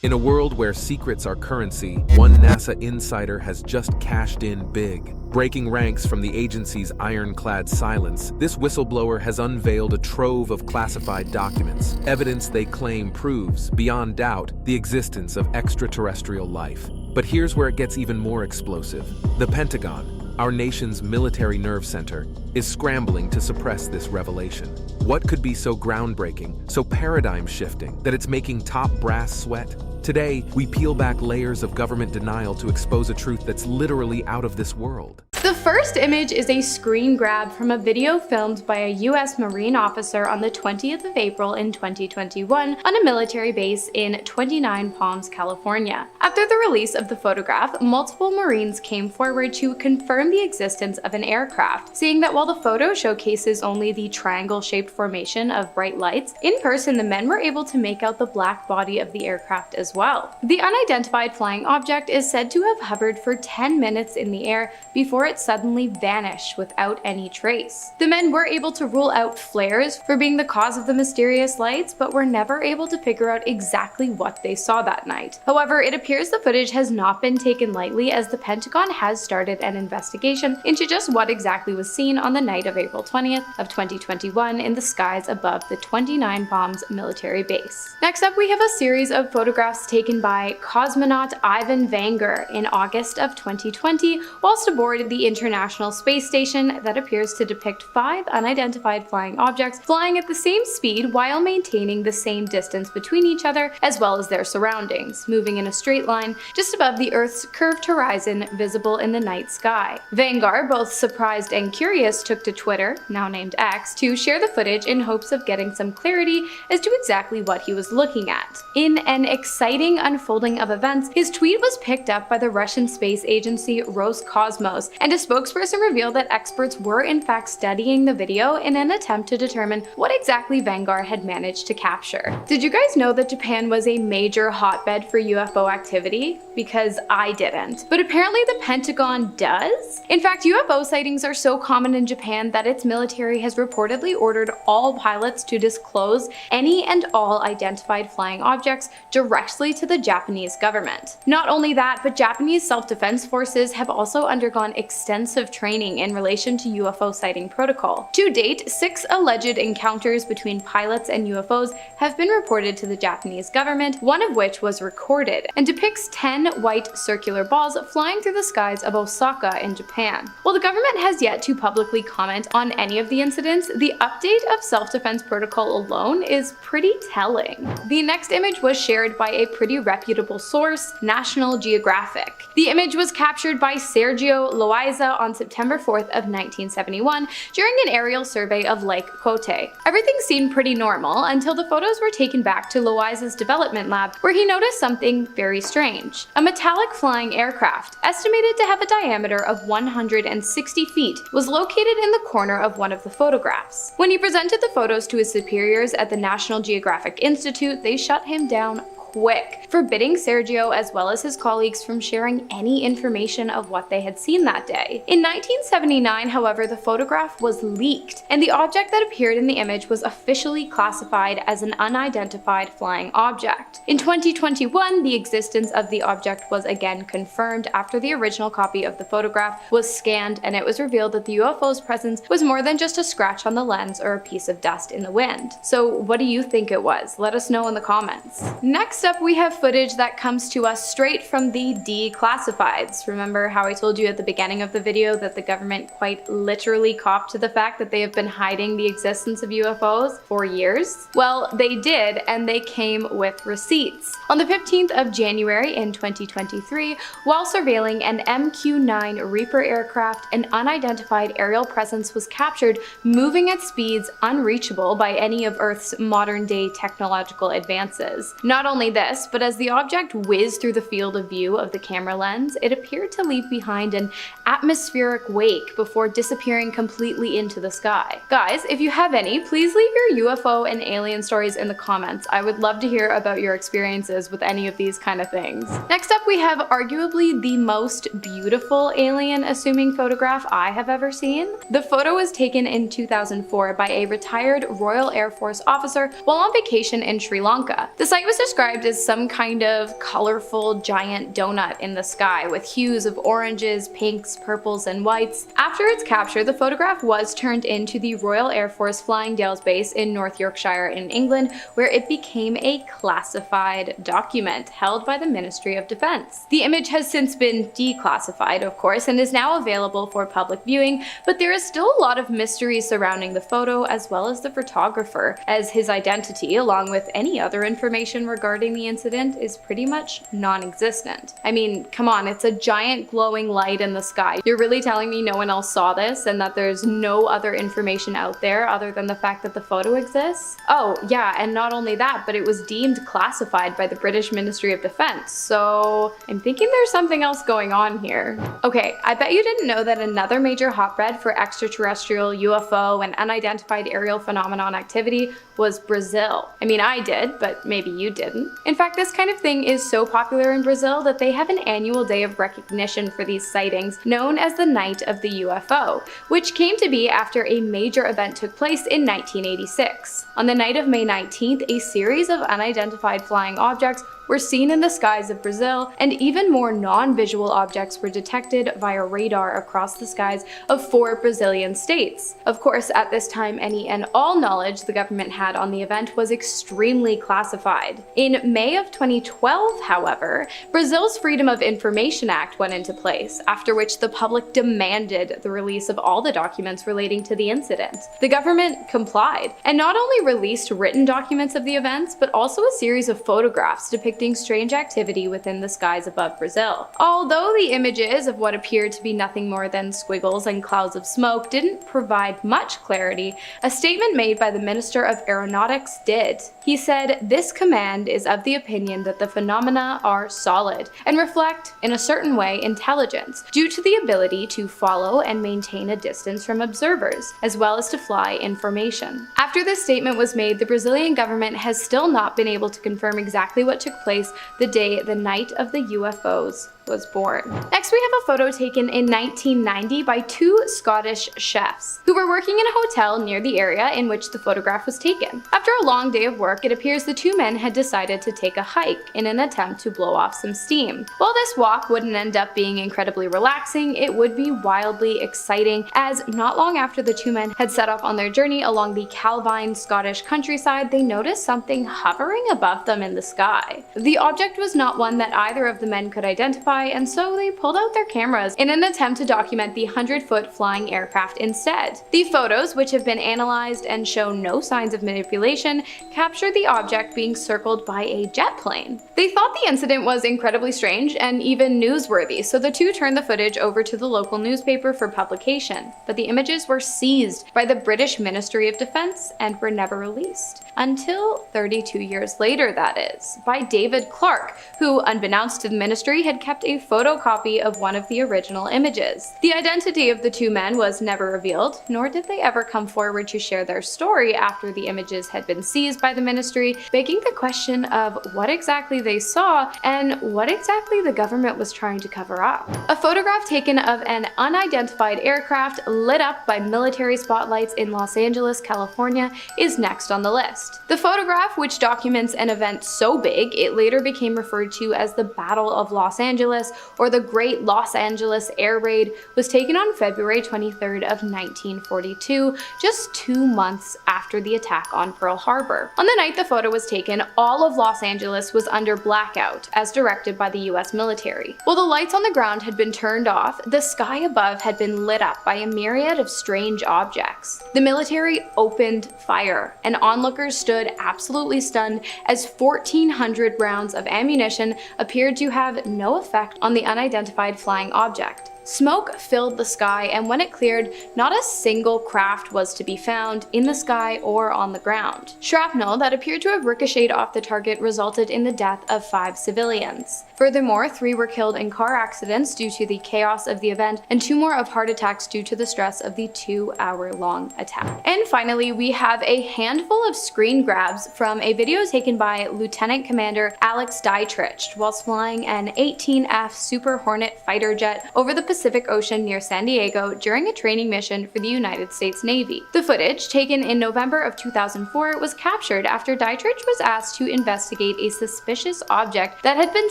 In a world where secrets are currency, one NASA insider has just cashed in big. Breaking ranks from the agency's ironclad silence, this whistleblower has unveiled a trove of classified documents. Evidence they claim proves, beyond doubt, the existence of extraterrestrial life. But here's where it gets even more explosive. The Pentagon, our nation's military nerve center, is scrambling to suppress this revelation. What could be so groundbreaking, so paradigm-shifting, that it's making top brass sweat? Today, we peel back layers of government denial to expose a truth that's literally out of this world. The first image is a screen grab from a video filmed by a US Marine officer on the 20th of April in 2021 on a military base in 29 Palms, California. After the release of the photograph, multiple Marines came forward to confirm the existence of an aircraft, saying that while the photo showcases only the triangle-shaped formation of bright lights, in person the men were able to make out the black body of the aircraft as well. The unidentified flying object is said to have hovered for 10 minutes in the air before it suddenly vanished without any trace. The men were able to rule out flares for being the cause of the mysterious lights, but were never able to figure out exactly what they saw that night. However, it appears the footage has not been taken lightly, as the Pentagon has started an investigation into just what exactly was seen on the night of April 20th of 2021 in the skies above the 29 Palms military base. Next up, we have a series of photographs taken by cosmonaut Ivan Vangur in August of 2020 whilst aboard the International Space Station that appears to depict 5 unidentified flying objects flying at the same speed while maintaining the same distance between each other as well as their surroundings, moving in a straight line just above the Earth's curved horizon visible in the night sky. Vangur, both surprised and curious, took to Twitter, now named X, to share the footage in hopes of getting some clarity as to exactly what he was looking at. In an exciting unfolding of events, his tweet was picked up by the Russian space agency Roscosmos, and a spokesperson revealed that experts were in fact studying the video in an attempt to determine what exactly Vangur had managed to capture. Did you guys know that Japan was a major hotbed for UFO activity? Because I didn't. But apparently the Pentagon does? In fact, UFO sightings are so common in Japan that its military has reportedly ordered all pilots to disclose any and all identified flying objects directly to the Japanese government. Not only that, but Japanese self-defense forces have also undergone extensive training in relation to UFO sighting protocol. To date, 6 alleged encounters between pilots and UFOs have been reported to the Japanese government, one of which was recorded, and depicts 10 white circular balls flying through the skies of Osaka in Japan. While the government has yet to publicly comment on any of the incidents, the update of self-defense protocol alone is pretty telling. The next image was shared by a pretty reputable source, National Geographic. The image was captured by Sergio Loaiza on September 4th of 1971 during an aerial survey of Lake Cote. Everything seemed pretty normal until the photos were taken back to Loaiza's development lab, where he noticed something very strange. A metallic flying aircraft, estimated to have a diameter of 160 feet, was located in the corner of one of the photographs. When he presented the photos to his superiors at the National Geographic Institute, they shut him down quick, forbidding Sergio as well as his colleagues from sharing any information of what they had seen that day. In 1979, however, the photograph was leaked, and the object that appeared in the image was officially classified as an unidentified flying object. In 2021, the existence of the object was again confirmed after the original copy of the photograph was scanned, and it was revealed that the UFO's presence was more than just a scratch on the lens or a piece of dust in the wind. So what do you think it was? Let us know in the comments. Next up, we have footage that comes to us straight from the declassifieds. Remember how I told you at the beginning of the video that the government quite literally copped to the fact that they have been hiding the existence of UFOs for years? Well, they did, and they came with receipts. On the 15th of January in 2023, while surveilling an MQ-9 Reaper aircraft, an unidentified aerial presence was captured moving at speeds unreachable by any of Earth's modern-day technological advances. Not only this, but as the object whizzed through the field of view of the camera lens, it appeared to leave behind an atmospheric wake before disappearing completely into the sky. Guys, if you have any, please leave your UFO and alien stories in the comments. I would love to hear about your experiences with any of these kind of things. Next up, we have arguably the most beautiful alien-assuming photograph I have ever seen. The photo was taken in 2004 by a retired Royal Air Force officer while on vacation in Sri Lanka. The site was described described as some kind of colorful giant donut in the sky with hues of oranges, pinks, purples, and whites. After its capture, the photograph was turned into the Royal Air Force Flying Dales Base in North Yorkshire in England, where it became a classified document held by the Ministry of Defense. The image has since been declassified, of course, and is now available for public viewing, but there is still a lot of mystery surrounding the photo as well as the photographer, as his identity, along with any other information regarding the incident, is pretty much non-existent. I mean, come on, it's a giant glowing light in the sky. You're really telling me no one else saw this and that there's no other information out there other than the fact that the photo exists? Oh, yeah, and not only that, but it was deemed classified by the British Ministry of Defense, so I'm thinking there's something else going on here. Okay, I bet you didn't know that another major hotbed for extraterrestrial, UFO, and unidentified aerial phenomenon activity was Brazil. I mean, I did, but maybe you didn't. In fact, this kind of thing is so popular in Brazil that they have an annual day of recognition for these sightings known as the Night of the UFO, which came to be after a major event took place in 1986. On the night of May 19th, a series of unidentified flying objects were seen in the skies of Brazil, and even more non-visual objects were detected via radar across the skies of 4 Brazilian states. Of course, at this time, any and all knowledge the government had on the event was extremely classified. In May of 2012, however, Brazil's Freedom of Information Act went into place, after which the public demanded the release of all the documents relating to the incident. The government complied, and not only released written documents of the events, but also a series of photographs depicting strange activity within the skies above Brazil. Although the images of what appeared to be nothing more than squiggles and clouds of smoke didn't provide much clarity, a statement made by the Minister of Aeronautics did. He said, "This command is of the opinion that the phenomena are solid and reflect, in a certain way, intelligence, due to the ability to follow and maintain a distance from observers, as well as to fly information." After this statement was made, the Brazilian government has still not been able to confirm exactly what took place the day the Night of the UFOs was born. Next, we have a photo taken in 1990 by 2 Scottish chefs who were working in a hotel near the area in which the photograph was taken. After a long day of work, it appears the 2 men had decided to take a hike in an attempt to blow off some steam. While this walk wouldn't end up being incredibly relaxing, it would be wildly exciting, as not long after the 2 men had set off on their journey along the Calvine Scottish countryside, they noticed something hovering above them in the sky. The object was not one that either of the men could identify, and so they pulled out their cameras in an attempt to document the 100-foot flying aircraft instead. The photos, which have been analyzed and show no signs of manipulation, captured the object being circled by a jet plane. They thought the incident was incredibly strange and even newsworthy, so the 2 turned the footage over to the local newspaper for publication, but the images were seized by the British Ministry of Defense and were never released. Until 32 years later, that is, by David Clark, who, unbeknownst to the ministry, had kept a photocopy of one of the original images. The identity of the 2 men was never revealed, nor did they ever come forward to share their story after the images had been seized by the ministry, begging the question of what exactly they saw and what exactly the government was trying to cover up. A photograph taken of an unidentified aircraft lit up by military spotlights in Los Angeles, California, is next on the list. The photograph, which documents an event so big it later became referred to as the Battle of Los Angeles or the Great Los Angeles Air Raid, was taken on February 23rd of 1942, just 2 months after the attack on Pearl Harbor. On the night the photo was taken, all of Los Angeles was under blackout, as directed by the US military. While the lights on the ground had been turned off, the sky above had been lit up by a myriad of strange objects. The military opened fire, and onlookers stood absolutely stunned as 1,400 rounds of ammunition appeared to have no effect on the unidentified flying object. Smoke filled the sky, and when it cleared, not a single craft was to be found in the sky or on the ground. Shrapnel that appeared to have ricocheted off the target resulted in the death of 5 civilians. Furthermore, 3 were killed in car accidents due to the chaos of the event, and 2 more of heart attacks due to the stress of the 2-hour-long attack. And finally, we have a handful of screen grabs from a video taken by Lieutenant Commander Alex Dietrich whilst flying an 18F Super Hornet fighter jet over the Pacific Ocean near San Diego during a training mission for the United States Navy. The footage, taken in November of 2004, was captured after Dietrich was asked to investigate a suspicious object that had been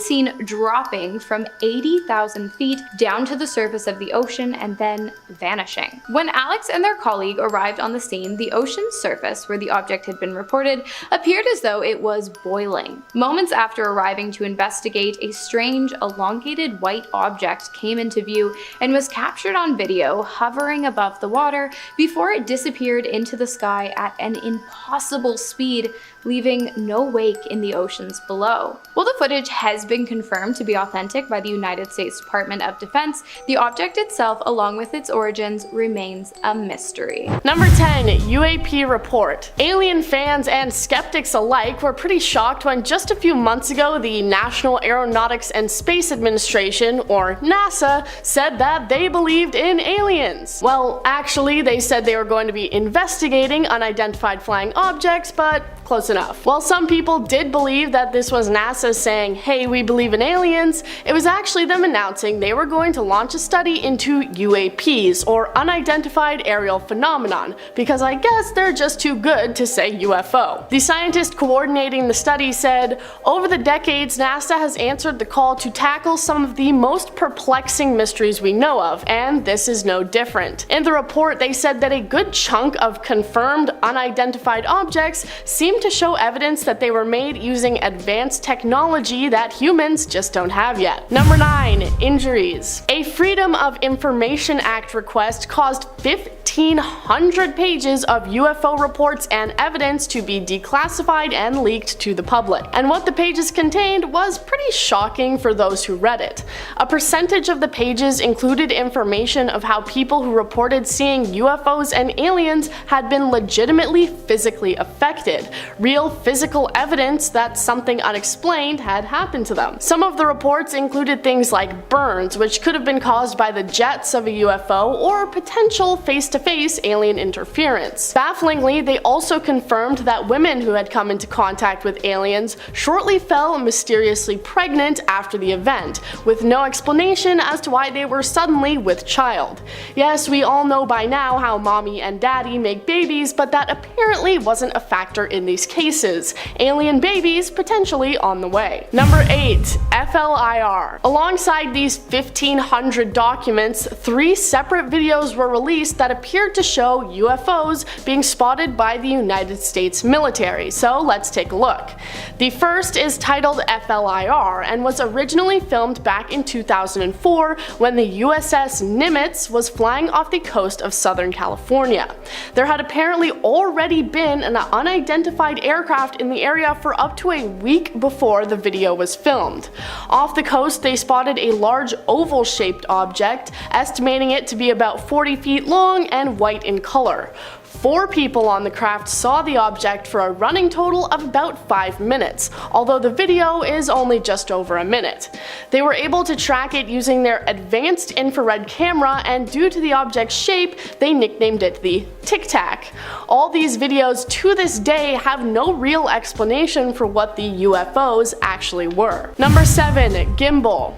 seen dropping from 80,000 feet down to the surface of the ocean and then vanishing. When Alex and their colleague arrived on the scene, the ocean's surface, where the object had been reported, appeared as though it was boiling. Moments after arriving to investigate, a strange, elongated white object came into view and was captured on video hovering above the water before it disappeared into the sky at an impossible speed, leaving no wake in the oceans below. While the footage has been confirmed to be authentic by the United States Department of Defense, the object itself, along with its origins, remains a mystery. Number 10. UAP report. Alien fans and skeptics alike were pretty shocked when just a few months ago the National Aeronautics and Space Administration, or NASA, said that they believed in aliens. Well, actually, they said they were going to be investigating unidentified flying objects, but close enough. While some people did believe that this was NASA saying, hey, we believe in aliens, it was actually them announcing they were going to launch a study into UAPs, or unidentified aerial phenomenon, because I guess they're just too good to say UFO. The scientist coordinating the study said, over the decades, NASA has answered the call to tackle some of the most perplexing mysteries we know of, and this is no different. In the report, they said that a good chunk of confirmed unidentified objects seem to show evidence that they were made using advanced technology that humans just don't have yet. Number 9. Injuries. A Freedom of Information Act request caused 1,500 pages of UFO reports and evidence to be declassified and leaked to the public. And what the pages contained was pretty shocking for those who read it. A percentage of the pages included information of how people who reported seeing UFOs and aliens had been legitimately physically affected, real physical evidence that something unexplained had happened to them. Some of the reports included things like burns, which could have been caused by the jets of a UFO, or potential face-to-face alien interference. Bafflingly, they also confirmed that women who had come into contact with aliens shortly fell mysteriously pregnant after the event, with no explanation as to why they were suddenly with child. Yes, we all know by now how mommy and daddy make babies, but that apparently wasn't a factor in these cases. Alien babies potentially on the way. Number 8. FLIR. Alongside these 1,500 documents, 3 separate videos were released that appeared to show UFOs being spotted by the United States military, so let's take a look. The first is titled FLIR and was originally filmed back in 2004 when the USS Nimitz was flying off the coast of Southern California. There had apparently already been an unidentified aircraft in the area for up to a week before the video was filmed. Off the coast, they spotted a large oval-shaped object, estimating it to be about 40 feet long and white in color. 4 people on the craft saw the object for a running total of about 5 minutes, although the video is only just over a minute. They were able to track it using their advanced infrared camera, and due to the object's shape, they nicknamed it the Tic Tac. All these videos to this day have no real explanation for what the UFOs actually were. Number 7. Gimbal.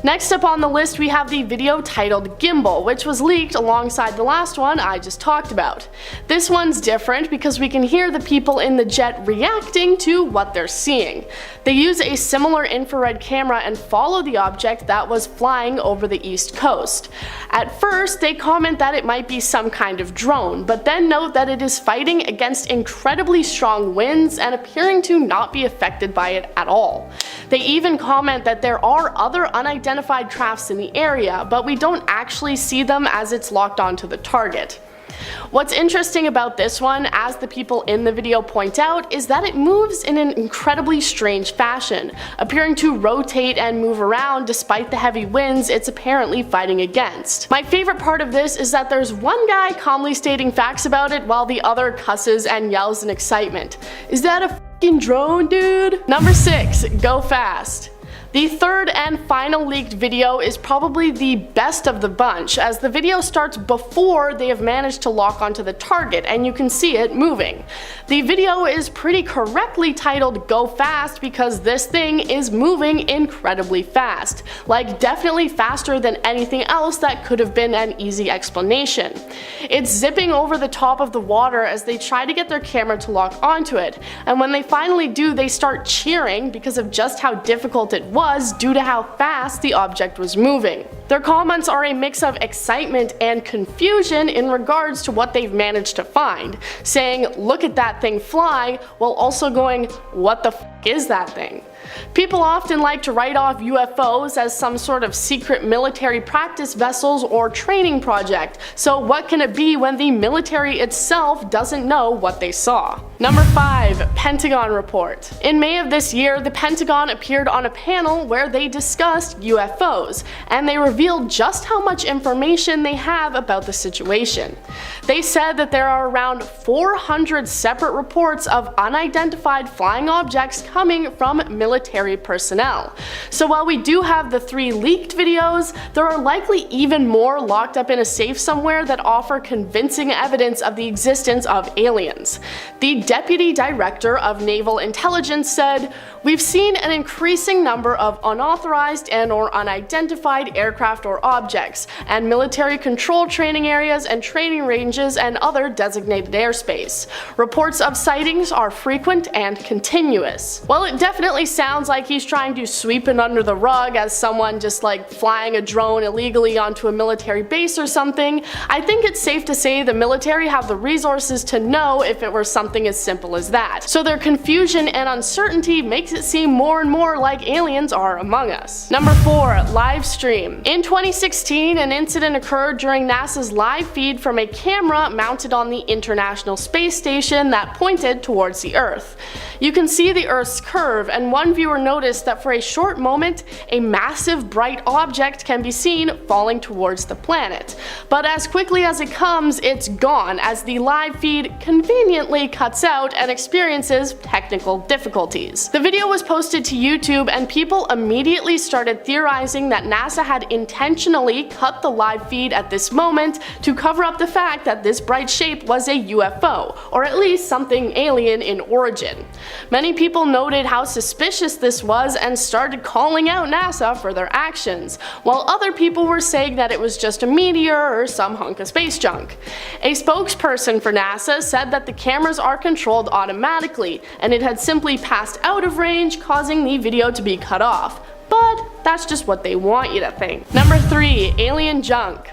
Next up on the list, we have the video titled Gimbal, which was leaked alongside the last one I just talked about. This one's different because we can hear the people in the jet reacting to what they're seeing. They use a similar infrared camera and follow the object that was flying over the East Coast. At first, they comment that it might be some kind of drone, but then note that it is fighting against incredibly strong winds and appearing to not be affected by it at all. They even comment that there are other unidentified crafts in the area, but we don't actually see them as it's locked onto the target. What's interesting about this one, as the people in the video point out, is that it moves in an incredibly strange fashion, appearing to rotate and move around despite the heavy winds it's apparently fighting against. My favorite part of this is that there's one guy calmly stating facts about it while the other cusses and yells in excitement. Is that a f***ing drone, dude? Number 6. Go fast. The third and final leaked video is probably the best of the bunch, as the video starts before they have managed to lock onto the target and you can see it moving. The video is pretty correctly titled "Go Fast" because this thing is moving incredibly fast, like definitely faster than anything else that could have been an easy explanation. It's zipping over the top of the water as they try to get their camera to lock onto it, and when they finally do, they start cheering because of just how difficult it was due to how fast the object was moving. Their comments are a mix of excitement and confusion in regards to what they've managed to find, saying "look at that thing fly," while also going "what the f is that thing?" People often like to write off UFOs as some sort of secret military practice vessels or training project, so what can it be when the military itself doesn't know what they saw? Number 5. Pentagon report. In May of this year, the Pentagon appeared on a panel where they discussed UFOs, and they revealed just how much information they have about the situation. They said that there are around 400 separate reports of unidentified flying objects coming from military personnel. So while we do have the 3 leaked videos, there are likely even more locked up in a safe somewhere that offer convincing evidence of the existence of aliens. The Deputy Director of Naval Intelligence said, "We've seen an increasing number of unauthorized and/or unidentified aircraft or objects, and military control training areas and training ranges and other designated airspace. Reports of sightings are frequent and continuous." While it definitely sounds like he's trying to sweep it under the rug as someone just like flying a drone illegally onto a military base or something, I think it's safe to say the military have the resources to know if it were something as simple as that. So their confusion and uncertainty makes it seem more and more like aliens are among us. Number 4. Live stream. In 2016, an incident occurred during NASA's live feed from a camera mounted on the International Space Station that pointed towards the Earth. You can see the Earth's curve, and one viewer noticed that for a short moment, a massive bright object can be seen falling towards the planet. But as quickly as it comes, it's gone as the live feed conveniently cuts out and experiences technical difficulties. The video was posted to YouTube, and people immediately started theorizing that NASA had intentionally cut the live feed at this moment to cover up the fact that this bright shape was a UFO, or at least something alien in origin. Many people noted how suspicious this was and started calling out NASA for their actions, while other people were saying that it was just a meteor or some hunk of space junk. A spokesperson for NASA said that the cameras are controlled automatically, and it had simply passed out of range, causing the video to be cut off. But that's just what they want you to think. Number 3. Alien junk.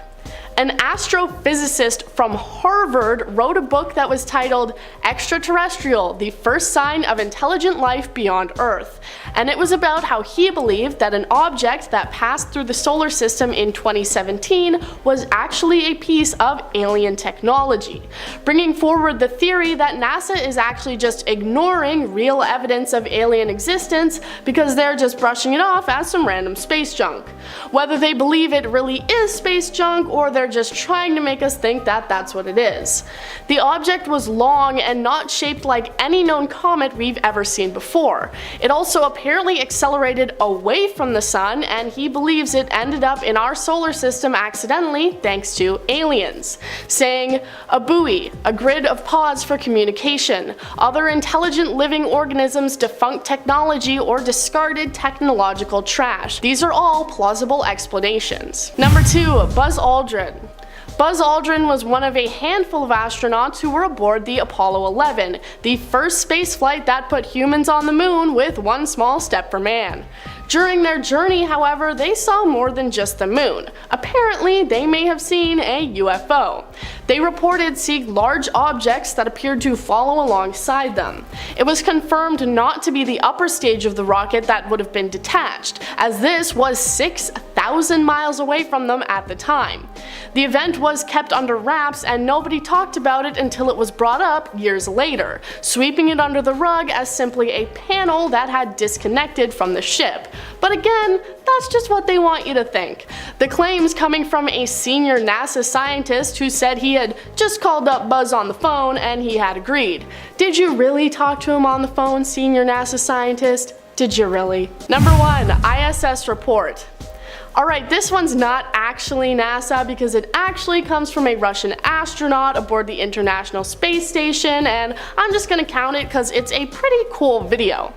An astrophysicist from Harvard wrote a book that was titled "Extraterrestrial: The First Sign of Intelligent Life Beyond Earth," and it was about how he believed that an object that passed through the solar system in 2017 was actually a piece of alien technology, bringing forward the theory that NASA is actually just ignoring real evidence of alien existence because they're just brushing it off as some random space junk. Whether they believe it really is space junk or they're just trying to make us think that that's what it is. The object was long and not shaped like any known comet we've ever seen before. It also apparently accelerated away from the sun, and he believes it ended up in our solar system accidentally thanks to aliens, saying, "A buoy, a grid of pods for communication, other intelligent living organisms, defunct technology, or discarded technological trash. These are all plausible explanations." Number 2. Buzz Aldrin. Buzz Aldrin was one of a handful of astronauts who were aboard the Apollo 11, the first spaceflight that put humans on the moon with one small step for man. During their journey, however, they saw more than just the moon. Apparently, they may have seen a UFO. They reported seeing large objects that appeared to follow alongside them. It was confirmed not to be the upper stage of the rocket that would have been detached, as this was 6,000 miles away from them at the time. The event was kept under wraps, and nobody talked about it until it was brought up years later, sweeping it under the rug as simply a panel that had disconnected from the ship. But again, that's just what they want you to think. The claims coming from a senior NASA scientist who said he had just called up Buzz on the phone and he had agreed. Did you really talk to him on the phone, senior NASA scientist? Did you really? Number 1, ISS report. Alright, this one's not actually NASA because it actually comes from a Russian astronaut aboard the International Space Station, and I'm just gonna count it because it's a pretty cool video.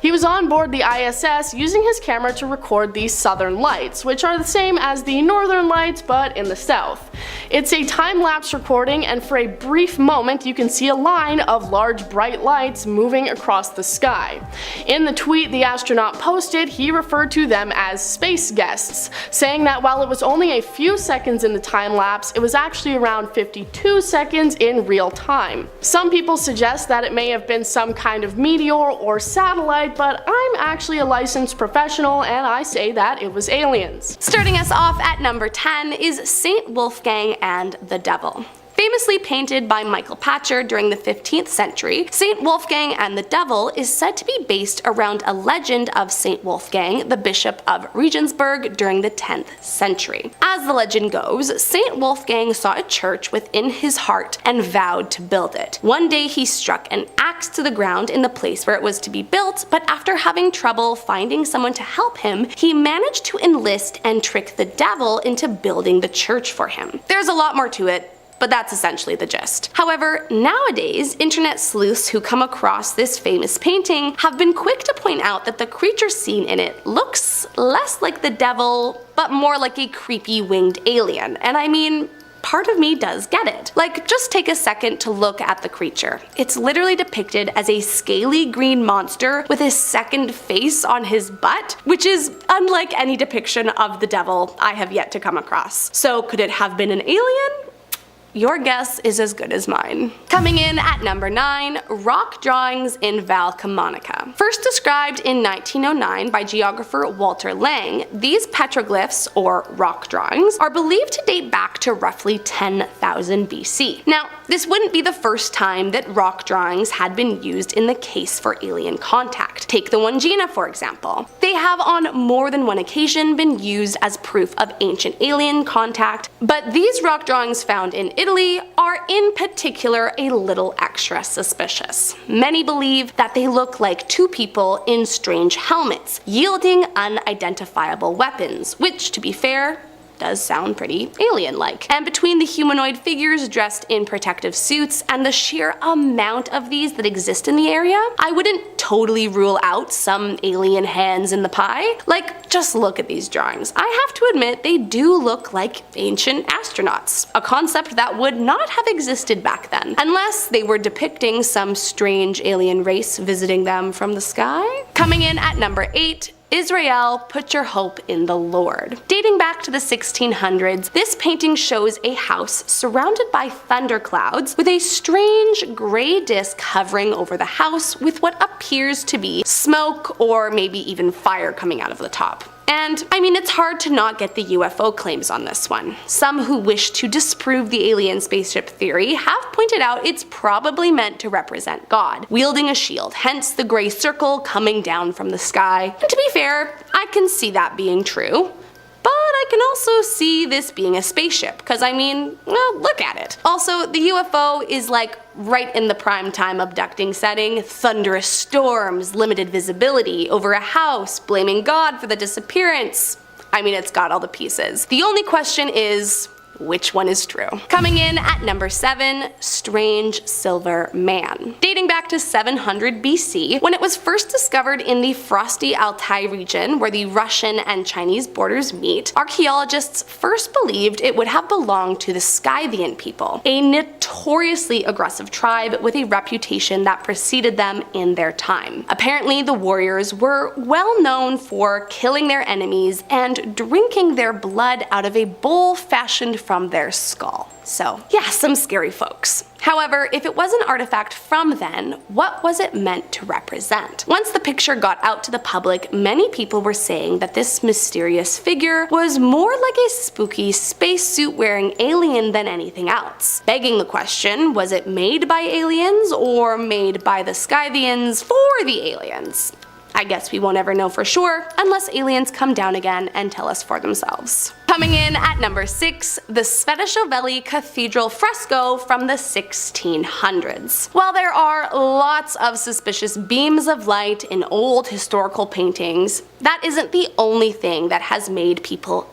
He was on board the ISS using his camera to record the southern lights, which are the same as the northern lights but in the south. It's a time-lapse recording, and for a brief moment you can see a line of large bright lights moving across the sky. In the tweet the astronaut posted, he referred to them as space guests, saying that while it was only a few seconds in the time-lapse, it was actually around 52 seconds in real time. Some people suggest that it may have been some kind of meteor or satellite, but I'm actually a licensed professional and I say that it was aliens. Starting us off at number 10 is Saint Wolfgang and the Devil. Famously painted by Michael Patcher during the 15th century, Saint Wolfgang and the Devil is said to be based around a legend of Saint Wolfgang, the Bishop of Regensburg during the 10th century. As the legend goes, Saint Wolfgang saw a church within his heart and vowed to build it. One day he struck an axe to the ground in the place where it was to be built, but after having trouble finding someone to help him, he managed to enlist and trick the devil into building the church for him. There's a lot more to it, but that's essentially the gist. However, nowadays, internet sleuths who come across this famous painting have been quick to point out that the creature seen in it looks less like the devil, but more like a creepy winged alien. And I mean, part of me does get it. Like, just take a second to look at the creature. It's literally depicted as a scaly green monster with a second face on his butt, which is unlike any depiction of the devil I have yet to come across. So could it have been an alien? Your guess is as good as mine. Coming in at number 9, rock drawings in Val Camonica. First described in 1909 by geographer Walter Lang, these petroglyphs, or rock drawings, are believed to date back to roughly 10,000 BC. Now, this wouldn't be the first time that rock drawings had been used in the case for alien contact. Take the Wangina, for example. They have on more than one occasion been used as proof of ancient alien contact, but these rock drawings found in Italy are in particular a little extra suspicious. Many believe that they look like two people in strange helmets, yielding unidentifiable weapons, which, to be fair, does sound pretty alien-like. And between the humanoid figures dressed in protective suits and the sheer amount of these that exist in the area, I wouldn't totally rule out some alien hands in the pie. Like, just look at these drawings. I have to admit, they do look like ancient astronauts, a concept that would not have existed back then, unless they were depicting some strange alien race visiting them from the sky. Coming in at number 8, Israel, Put Your Hope in the Lord. Dating back to the 1600s, this painting shows a house surrounded by thunderclouds with a strange gray disc hovering over the house with what appears to be smoke or maybe even fire coming out of the top. And I mean, it's hard to not get the UFO claims on this one. Some who wish to disprove the alien spaceship theory have pointed out it's probably meant to represent God, wielding a shield, hence the gray circle coming down from the sky. And to be fair, I can see that being true. But I can also see this being a spaceship, because I mean, well, look at it. Also, the UFO is like right in the prime time abducting setting, thunderous storms, limited visibility, over a house, blaming God for the disappearance. I mean, it's got all the pieces. The only question is, which one is true? Coming in at number 7, Strange Silver Man. Dating back to 700 BC, when it was first discovered in the frosty Altai region where the Russian and Chinese borders meet, archaeologists first believed it would have belonged to the Scythian people, a notoriously aggressive tribe with a reputation that preceded them in their time. Apparently, the warriors were well known for killing their enemies and drinking their blood out of a bowl fashioned from their skull. So yeah, some scary folks. However, if it was an artifact from then, what was it meant to represent? Once the picture got out to the public, many people were saying that this mysterious figure was more like a spooky spacesuit wearing alien than anything else. Begging the question, was it made by aliens or made by the Scythians for the aliens? I guess we won't ever know for sure unless aliens come down again and tell us for themselves. Coming in at number 6, the Svetošoveli Cathedral fresco from the 1600s. While there are lots of suspicious beams of light in old historical paintings, that isn't the only thing that has made people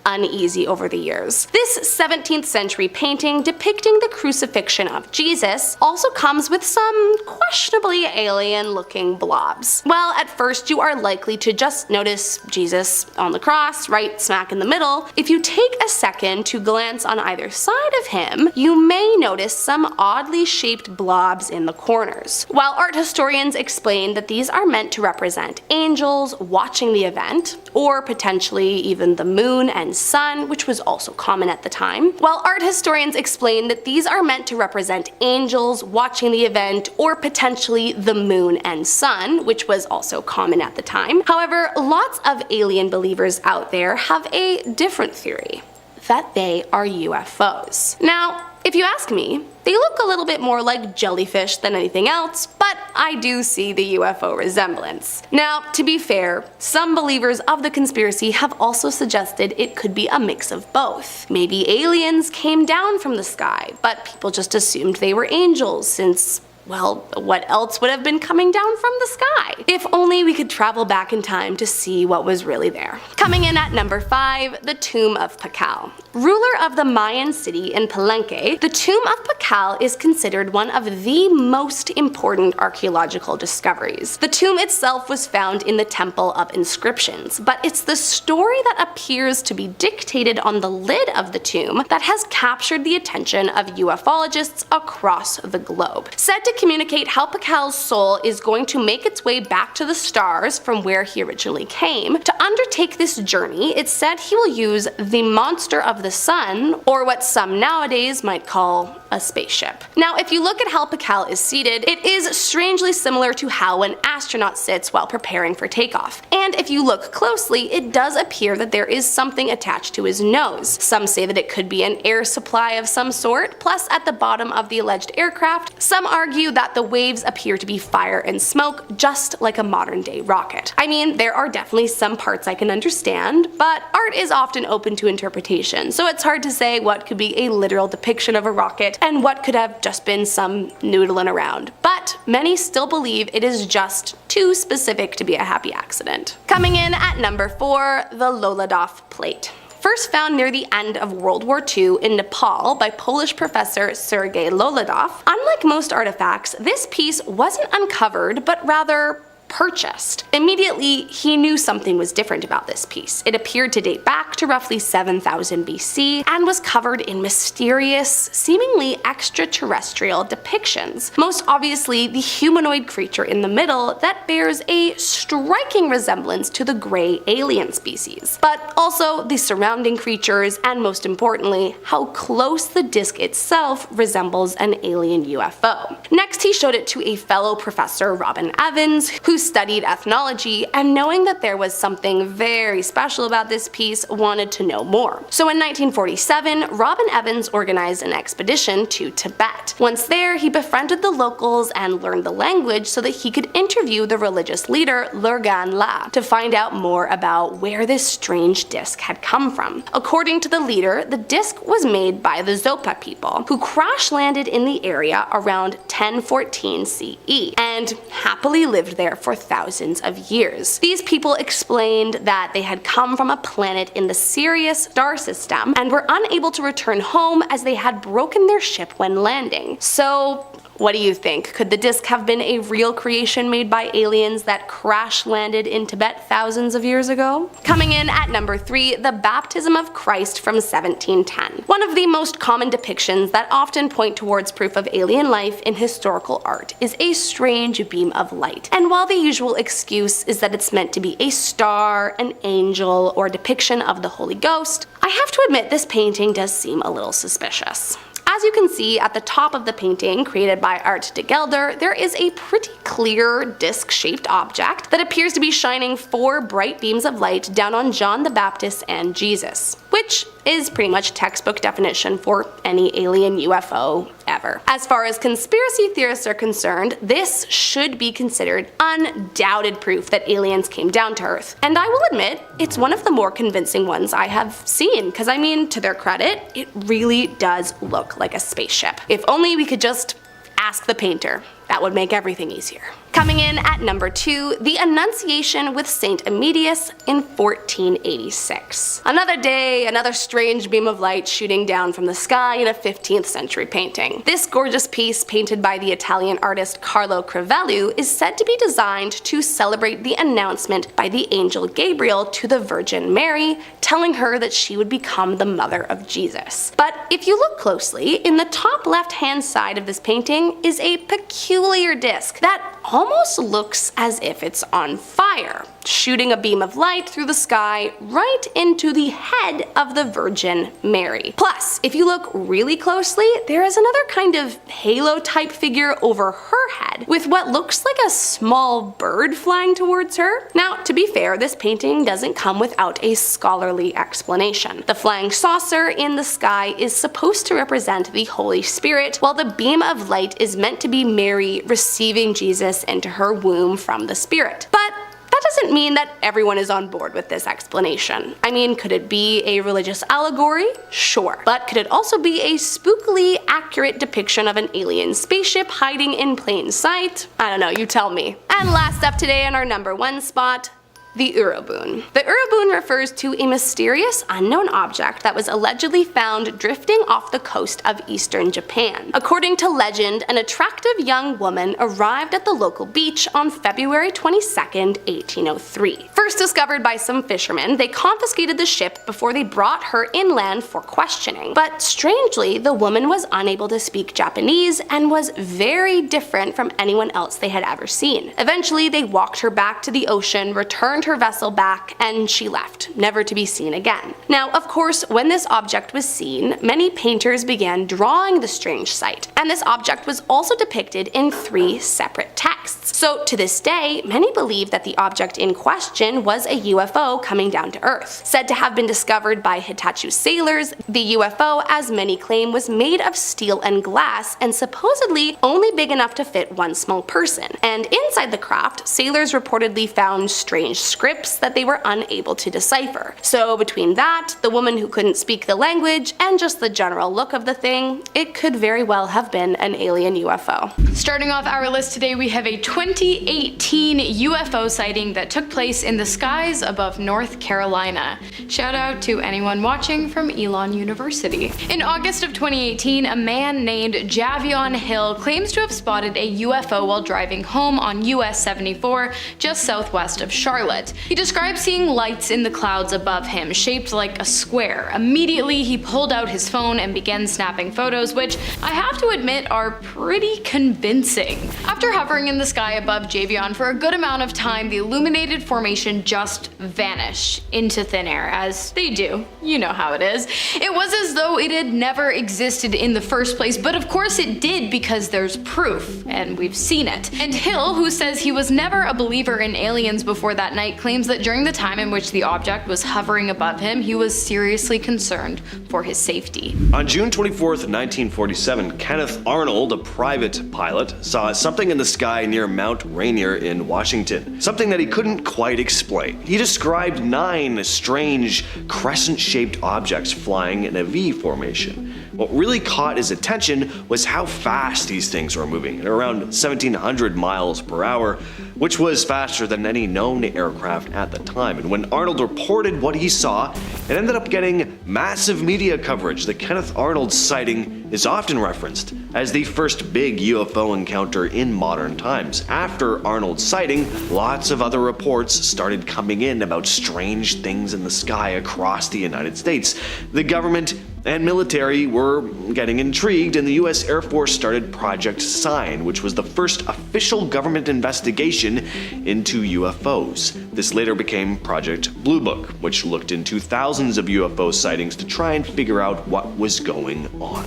uneasy over the years. This 17th century painting depicting the crucifixion of Jesus also comes with some questionably alien looking blobs. Well, at first you are likely to just notice Jesus on the cross, right smack in the middle. If you take a second to glance on either side of him, you may notice some oddly shaped blobs in the corners. While art historians explain that these are meant to represent angels watching the event, or potentially even the moon and sun, which was also common at the time. While art historians explain that these are meant to represent angels watching the event, or potentially the moon and sun, which was also common at the time. However, lots of alien believers out there have a different theory, that they are UFOs. Now, if you ask me, they look a little bit more like jellyfish than anything else, but I do see the UFO resemblance. Now, to be fair, some believers of the conspiracy have also suggested it could be a mix of both. Maybe aliens came down from the sky, but people just assumed they were angels since, well, what else would have been coming down from the sky? If only we could travel back in time to see what was really there. Coming in at number 5, the Tomb of Pakal. Ruler of the Mayan city in Palenque, the Tomb of Pakal is considered one of the most important archaeological discoveries. The tomb itself was found in the Temple of Inscriptions, but it's the story that appears to be dictated on the lid of the tomb that has captured the attention of ufologists across the globe. Said to communicate how Pakal's soul is going to make its way back to the stars from where he originally came. To undertake this journey, it's said he will use the monster of the sun, or what some nowadays might call a spaceship. Now, if you look at how Pakal is seated, it is strangely similar to how an astronaut sits while preparing for takeoff. And if you look closely, it does appear that there is something attached to his nose. Some say that it could be an air supply of some sort, plus at the bottom of the alleged aircraft, some argue that the waves appear to be fire and smoke, just like a modern day rocket. I mean, there are definitely some parts I can understand, but art is often open to interpretation, so it's hard to say what could be a literal depiction of a rocket and what could have just been some noodling around. But many still believe it is just too specific to be a happy accident. Coming in at number 4, the Lolodov plate. First found near the end of World War II in Nepal by Polish professor Sergei Lolodov, unlike most artifacts, this piece wasn't uncovered but rather purchased. Immediately, he knew something was different about this piece. It appeared to date back to roughly 7000 BC and was covered in mysterious, seemingly extraterrestrial depictions. Most obviously, the humanoid creature in the middle that bears a striking resemblance to the gray alien species, but also the surrounding creatures, and most importantly, how close the disc itself resembles an alien UFO. Next, he showed it to a fellow professor, Robin Evans, who studied ethnology, and knowing that there was something very special about this piece, wanted to know more. So in 1947, Robin Evans organized an expedition to Tibet. Once there, he befriended the locals and learned the language so that he could interview the religious leader Lurgan La to find out more about where this strange disc had come from. According to the leader, the disc was made by the Zopa people, who crash landed in the area around 1014 CE and happily lived there for thousands of years. These people explained that they had come from a planet in the Sirius star system and were unable to return home as they had broken their ship when landing. So, what do you think? Could the disc have been a real creation made by aliens that crash landed in Tibet thousands of years ago? Coming in at number 3, the Baptism of Christ from 1710. One of the most common depictions that often point towards proof of alien life in historical art is a strange beam of light. And while the usual excuse is that it's meant to be a star, an angel, or a depiction of the Holy Ghost, I have to admit this painting does seem a little suspicious. As you can see at the top of the painting, created by Art de Gelder, there is a pretty clear disc-shaped object that appears to be shining 4 bright beams of light down on John the Baptist and Jesus, which is pretty much textbook definition for any alien UFO ever. As far as conspiracy theorists are concerned, this should be considered undoubted proof that aliens came down to Earth. And I will admit, it's one of the more convincing ones I have seen, because I mean, to their credit, it really does look like a spaceship. If only we could just ask the painter. That would make everything easier. Coming in at number 2, the Annunciation with Saint Emetius in 1486. Another day, another strange beam of light shooting down from the sky in a 15th century painting. This gorgeous piece, painted by the Italian artist Carlo Crivello, is said to be designed to celebrate the announcement by the angel Gabriel to the Virgin Mary, telling her that she would become the mother of Jesus. But if you look closely, in the top left-hand side of this painting is a peculiar disc that almost looks as if it's on fire, shooting a beam of light through the sky right into the head of the Virgin Mary. Plus, if you look really closely, there is another kind of halo-type figure over her head, with what looks like a small bird flying towards her. Now, to be fair, this painting doesn't come without a scholarly explanation. The flying saucer in the sky is supposed to represent the Holy Spirit, while the beam of light is meant to be Mary receiving Jesus into her womb from the Spirit. But that doesn't mean that everyone is on board with this explanation. I mean, could it be a religious allegory? Sure. But could it also be a spookily accurate depiction of an alien spaceship hiding in plain sight? I don't know, you tell me. And last up today on our number 1 spot, the Uroboon. The Uroboon refers to a mysterious unknown object that was allegedly found drifting off the coast of eastern Japan. According to legend, an attractive young woman arrived at the local beach on February 22nd, 1803. First discovered by some fishermen, they confiscated the ship before they brought her inland for questioning. But strangely, the woman was unable to speak Japanese and was very different from anyone else they had ever seen. Eventually, they walked her back to the ocean, returned her vessel back, and she left, never to be seen again. Now, of course, when this object was seen, many painters began drawing the strange sight, and this object was also depicted in 3 separate texts. So to this day, many believe that the object in question was a UFO coming down to Earth. Said to have been discovered by Hitachi sailors, the UFO, as many claim, was made of steel and glass and supposedly only big enough to fit one small person. And inside the craft, sailors reportedly found strange scripts that they were unable to decipher. So between that, the woman who couldn't speak the language, and just the general look of the thing, it could very well have been an alien UFO. Starting off our list today, we have a 2018 UFO sighting that took place in the skies above North Carolina. Shout out to anyone watching from Elon University. In August of 2018, a man named Javion Hill claims to have spotted a UFO while driving home on US 74 just southwest of Charlotte. He described seeing lights in the clouds above him, shaped like a square. Immediately, he pulled out his phone and began snapping photos, which I have to admit are pretty convincing. After hovering in the sky above Javion for a good amount of time, the illuminated formation just vanished into thin air, as they do. You know how it is. It was as though it had never existed in the first place, but of course it did because there's proof, and we've seen it. And Hill, who says he was never a believer in aliens before that night, claims that during the time in which the object was hovering above him, he was seriously concerned for his safety. On June 24th, 1947, Kenneth Arnold, a private pilot, saw something in the sky near Mount Rainier in Washington, something that he couldn't quite explain. He described 9 strange crescent-shaped objects flying in a V formation. What really caught his attention was how fast these things were moving, at around 1,700 miles per hour, which was faster than any known aircraft at the time. And when Arnold reported what he saw, it ended up getting massive media coverage. The Kenneth Arnold sighting is often referenced as the first big UFO encounter in modern times. After Arnold's sighting, lots of other reports started coming in about strange things in the sky across the United States. The government and military were getting intrigued, and the US Air Force started Project Sign, which was the first official government investigation into UFOs. This later became Project Blue Book, which looked into thousands of UFO sightings to try and figure out what was going on.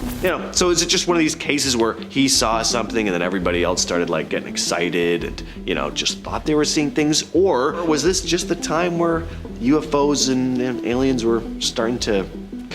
So is it just one of these cases where he saw something and then everybody else started like getting excited and, just thought they were seeing things? Or was this just the time where UFOs and aliens were starting to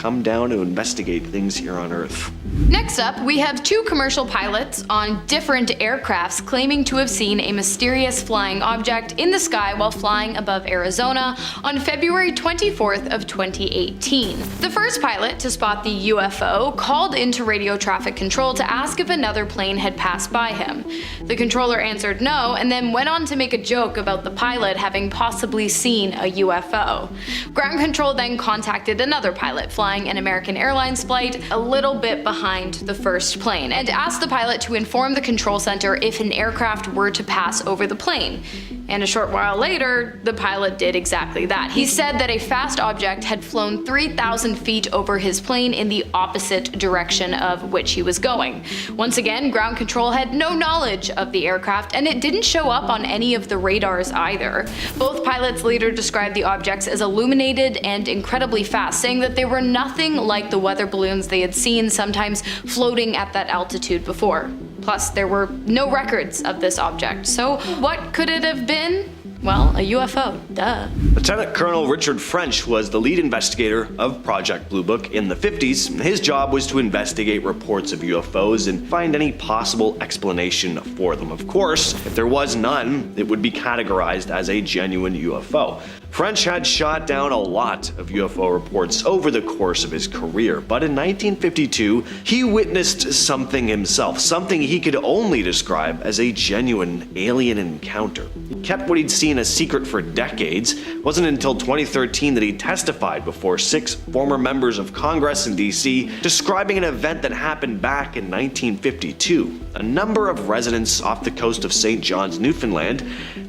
come down to investigate things here on Earth. Next up, we have two commercial pilots on different aircrafts claiming to have seen a mysterious flying object in the sky while flying above Arizona on February 24th of 2018. The first pilot to spot the UFO called into radio traffic control to ask if another plane had passed by him. The controller answered no, and then went on to make a joke about the pilot having possibly seen a UFO. Ground control then contacted another pilot flying an American Airlines flight a little bit behind the first plane and asked the pilot to inform the control center if an aircraft were to pass over the plane. And a short while later, the pilot did exactly that. He said that a fast object had flown 3,000 feet over his plane in the opposite direction of which he was going. Once again, ground control had no knowledge of the aircraft, and it didn't show up on any of the radars either. Both pilots later described the objects as illuminated and incredibly fast, saying that they were nothing like the weather balloons they had seen sometimes floating at that altitude before. Plus, there were no records of this object, so what could it have been? Well, a UFO, duh. Lieutenant Colonel Richard French was the lead investigator of Project Blue Book in the 50s. His job was to investigate reports of UFOs and find any possible explanation for them. Of course, if there was none, it would be categorized as a genuine UFO. French had shot down a lot of UFO reports over the course of his career, but in 1952, he witnessed something himself, something he could only describe as a genuine alien encounter. He kept what he'd seen a secret for decades. It wasn't until 2013 that he testified before 6 former members of Congress in DC, describing an event that happened back in 1952. A number of residents off the coast of St. John's, Newfoundland,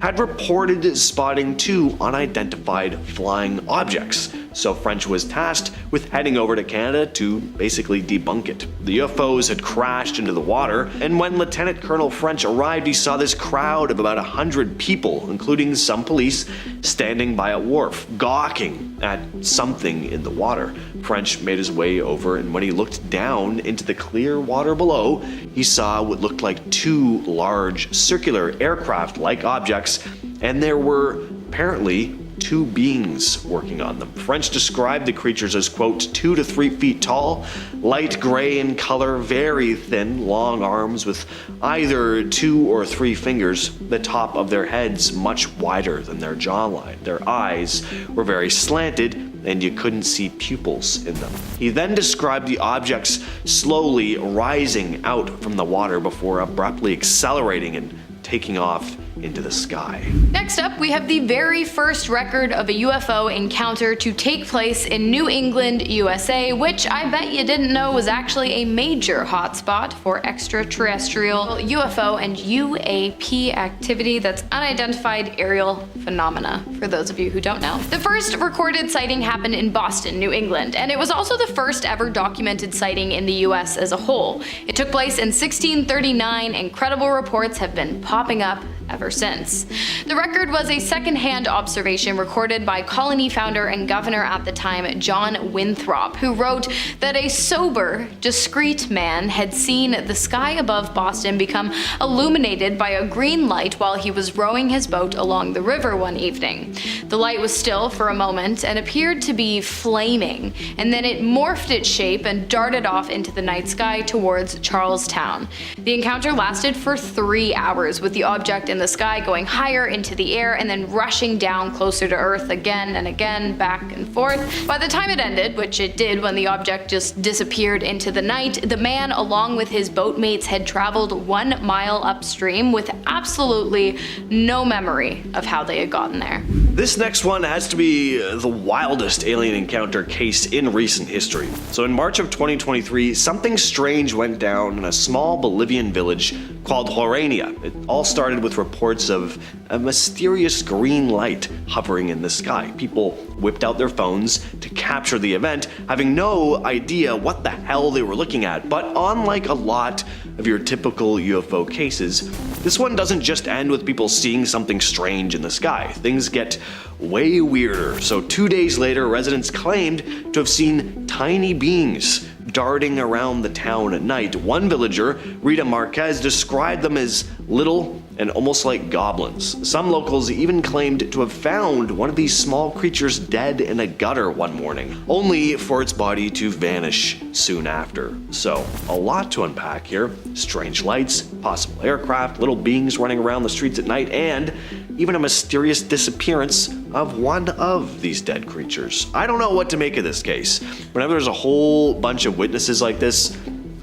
had reported spotting 2 unidentified flying objects, so French was tasked with heading over to Canada to basically debunk it. The UFOs had crashed into the water, and when Lieutenant Colonel French arrived, he saw this crowd of about 100 people, including some police, standing by a wharf, gawking at something in the water. French made his way over, and when he looked down into the clear water below, he saw what looked like 2 large circular aircraft-like objects, and there were apparently 2 beings working on them. French described the creatures as, quote, 2 to 3 feet tall, light gray in color, very thin, long arms with either 2 or 3 fingers, the top of their heads much wider than their jawline. Their eyes were very slanted, and you couldn't see pupils in them. He then described the objects slowly rising out from the water before abruptly accelerating and taking off into the sky. Next up, we have the very first record of a UFO encounter to take place in New England, USA, which I bet you didn't know was actually a major hotspot for extraterrestrial UFO and UAP activity. That's unidentified aerial phenomena, for those of you who don't know. The first recorded sighting happened in Boston, New England, and it was also the first ever documented sighting in the US as a whole. It took place in 1639, and credible reports have been popping up ever since. The record was a second-hand observation recorded by colony founder and governor at the time, John Winthrop, who wrote that a sober, discreet man had seen the sky above Boston become illuminated by a green light while he was rowing his boat along the river one evening. The light was still for a moment and appeared to be flaming, and then it morphed its shape and darted off into the night sky towards Charlestown. The encounter lasted for 3 hours, with the object in the sky going higher into the air and then rushing down closer to Earth again and again, back and forth. By the time it ended, which it did when the object just disappeared into the night, the man along with his boatmates had traveled 1 mile upstream with absolutely no memory of how they had gotten there. This next one has to be the wildest alien encounter case in recent history. So in March of 2023, something strange went down in a small Bolivian village called Horania. It all started with reports of a mysterious green light hovering in the sky. People whipped out their phones to capture the event, having no idea what the hell they were looking at. But unlike a lot of your typical UFO cases, this one doesn't just end with people seeing something strange in the sky. Things get way weirder. So 2 days later, residents claimed to have seen tiny beings darting around the town at night. One villager, Rita Marquez, described them as little and almost like goblins. Some locals even claimed to have found one of these small creatures dead in a gutter one morning, only for its body to vanish soon after. So, a lot to unpack here. Strange lights, possible aircraft, little beings running around the streets at night, and even a mysterious disappearance of one of these dead creatures. I don't know what to make of this case. Whenever there's a whole bunch of witnesses like this,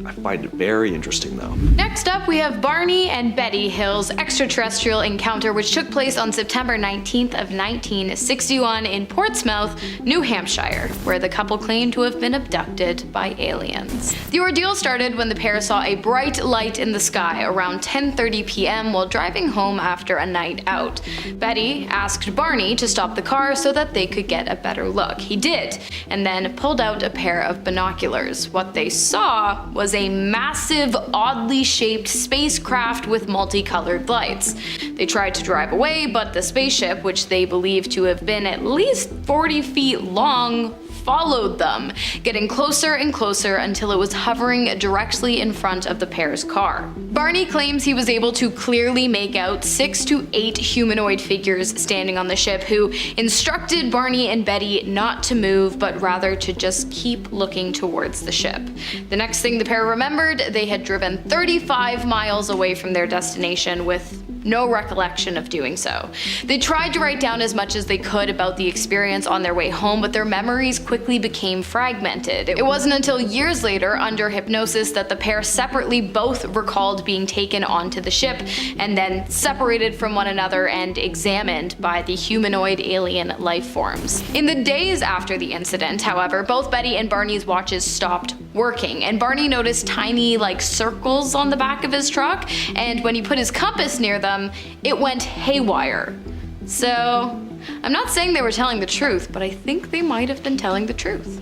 I find it very interesting though. Next up, we have Barney and Betty Hill's extraterrestrial encounter, which took place on September 19th of 1961 in Portsmouth, New Hampshire, where the couple claimed to have been abducted by aliens. The ordeal started when the pair saw a bright light in the sky around 10:30 p.m. while driving home after a night out. Betty asked Barney to stop the car so that they could get a better look. He did, and then pulled out a pair of binoculars. What they saw was a massive, oddly shaped spacecraft with multicolored lights. They tried to drive away, but the spaceship, which they believed to have been at least 40 feet long, followed them, getting closer and closer until it was hovering directly in front of the pair's car. Barney claims he was able to clearly make out 6 to 8 humanoid figures standing on the ship who instructed Barney and Betty not to move, but rather to just keep looking towards the ship. The next thing the pair remembered, they had driven 35 miles away from their destination with no recollection of doing so. They tried to write down as much as they could about the experience on their way home, but their memories quickly became fragmented. It wasn't until years later, under hypnosis, that the pair separately both recalled being taken onto the ship and then separated from one another and examined by the humanoid alien life forms. In the days after the incident, however, both Betty and Barney's watches stopped working, and Barney noticed tiny, circles on the back of his truck, and when he put his compass near them, it went haywire. So, I'm not saying they were telling the truth, but I think they might have been telling the truth.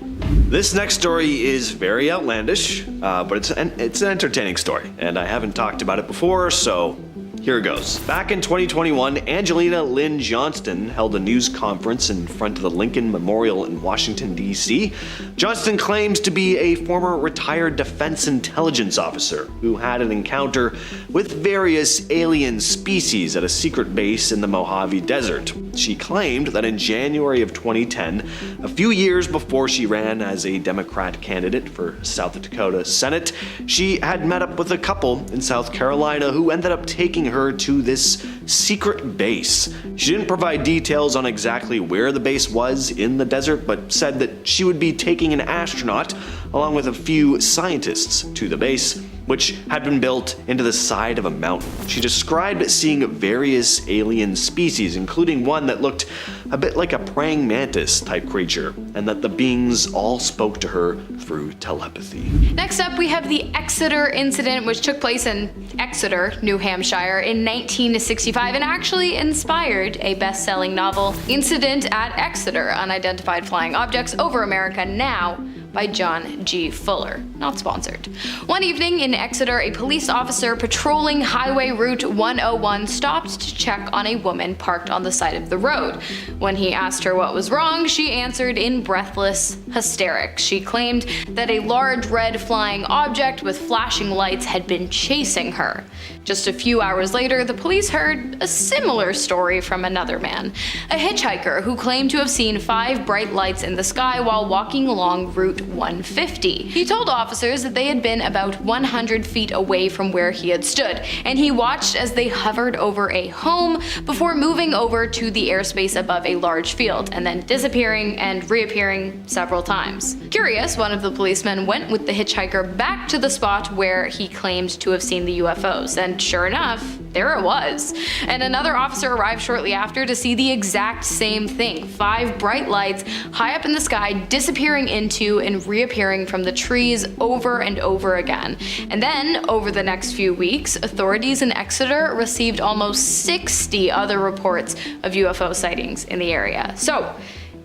This next story is very outlandish, but it's an entertaining story, and I haven't talked about it before, so here it goes. Back in 2021, Angelina Lynn Johnston held a news conference in front of the Lincoln Memorial in Washington, D.C. Johnston claims to be a former retired defense intelligence officer who had an encounter with various alien species at a secret base in the Mojave Desert. She claimed that in January of 2010, a few years before she ran as a Democrat candidate for South Dakota Senate, she had met up with a couple in South Carolina who ended up taking her to this secret base. She didn't provide details on exactly where the base was in the desert, but said that she would be taking an astronaut along with a few scientists to the base, which had been built into the side of a mountain. She described seeing various alien species, including one that looked a bit like a praying mantis type creature, and that the beings all spoke to her through telepathy. Next up, we have the Exeter incident, which took place in Exeter, New Hampshire in 1965 and actually inspired a best-selling novel, Incident at Exeter: Unidentified Flying Objects Over America Now, by John G. Fuller. Not sponsored. One evening in Exeter, a police officer patrolling Highway Route 101 stopped to check on a woman parked on the side of the road. When he asked her what was wrong, she answered in breathless hysterics. She claimed that a large red flying object with flashing lights had been chasing her. Just a few hours later, the police heard a similar story from another man, a hitchhiker who claimed to have seen 5 bright lights in the sky while walking along Route 150. He told officers that they had been about 100 feet away from where he had stood, and he watched as they hovered over a home before moving over to the airspace above a large field, and then disappearing and reappearing several times. Curious, one of the policemen went with the hitchhiker back to the spot where he claimed to have seen the UFOs, and sure enough, there it was. And another officer arrived shortly after to see the exact same thing: 5 bright lights high up in the sky disappearing into and reappearing from the trees over and over again. And then, over the next few weeks, authorities in Exeter received almost 60 other reports of UFO sightings in the area. So,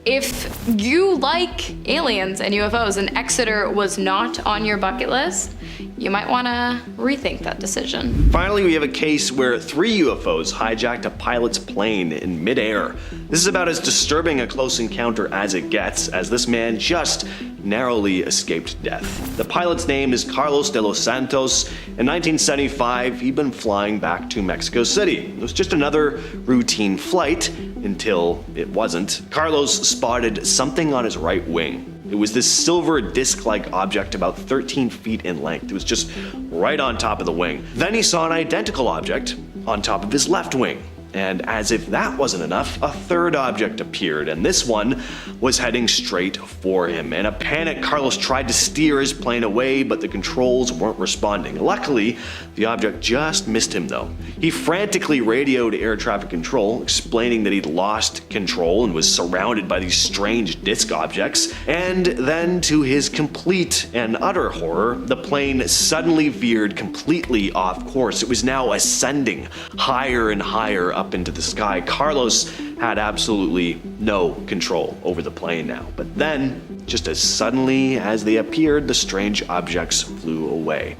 if you like aliens and UFOs and Exeter was not on your bucket list, you might want to rethink that decision. Finally, we have a case where 3 UFOs hijacked a pilot's plane in midair. This is about as disturbing a close encounter as it gets, as this man just narrowly escaped death. The pilot's name is Carlos de los Santos. In 1975, he'd been flying back to Mexico City. It was just another routine flight until it wasn't. Carlos spotted something on his right wing. It was this silver disc-like object about 13 feet in length. It was just right on top of the wing. Then he saw an identical object on top of his left wing. And as if that wasn't enough, a third object appeared, and this one was heading straight for him. In a panic, Carlos tried to steer his plane away, but the controls weren't responding. Luckily, the object just missed him though. He frantically radioed air traffic control, explaining that he'd lost control and was surrounded by these strange disc objects. And then, to his complete and utter horror, the plane suddenly veered completely off course. It was now ascending higher and higher up into the sky. Carlos had absolutely no control over the plane now. But then, just as suddenly as they appeared, the strange objects flew away.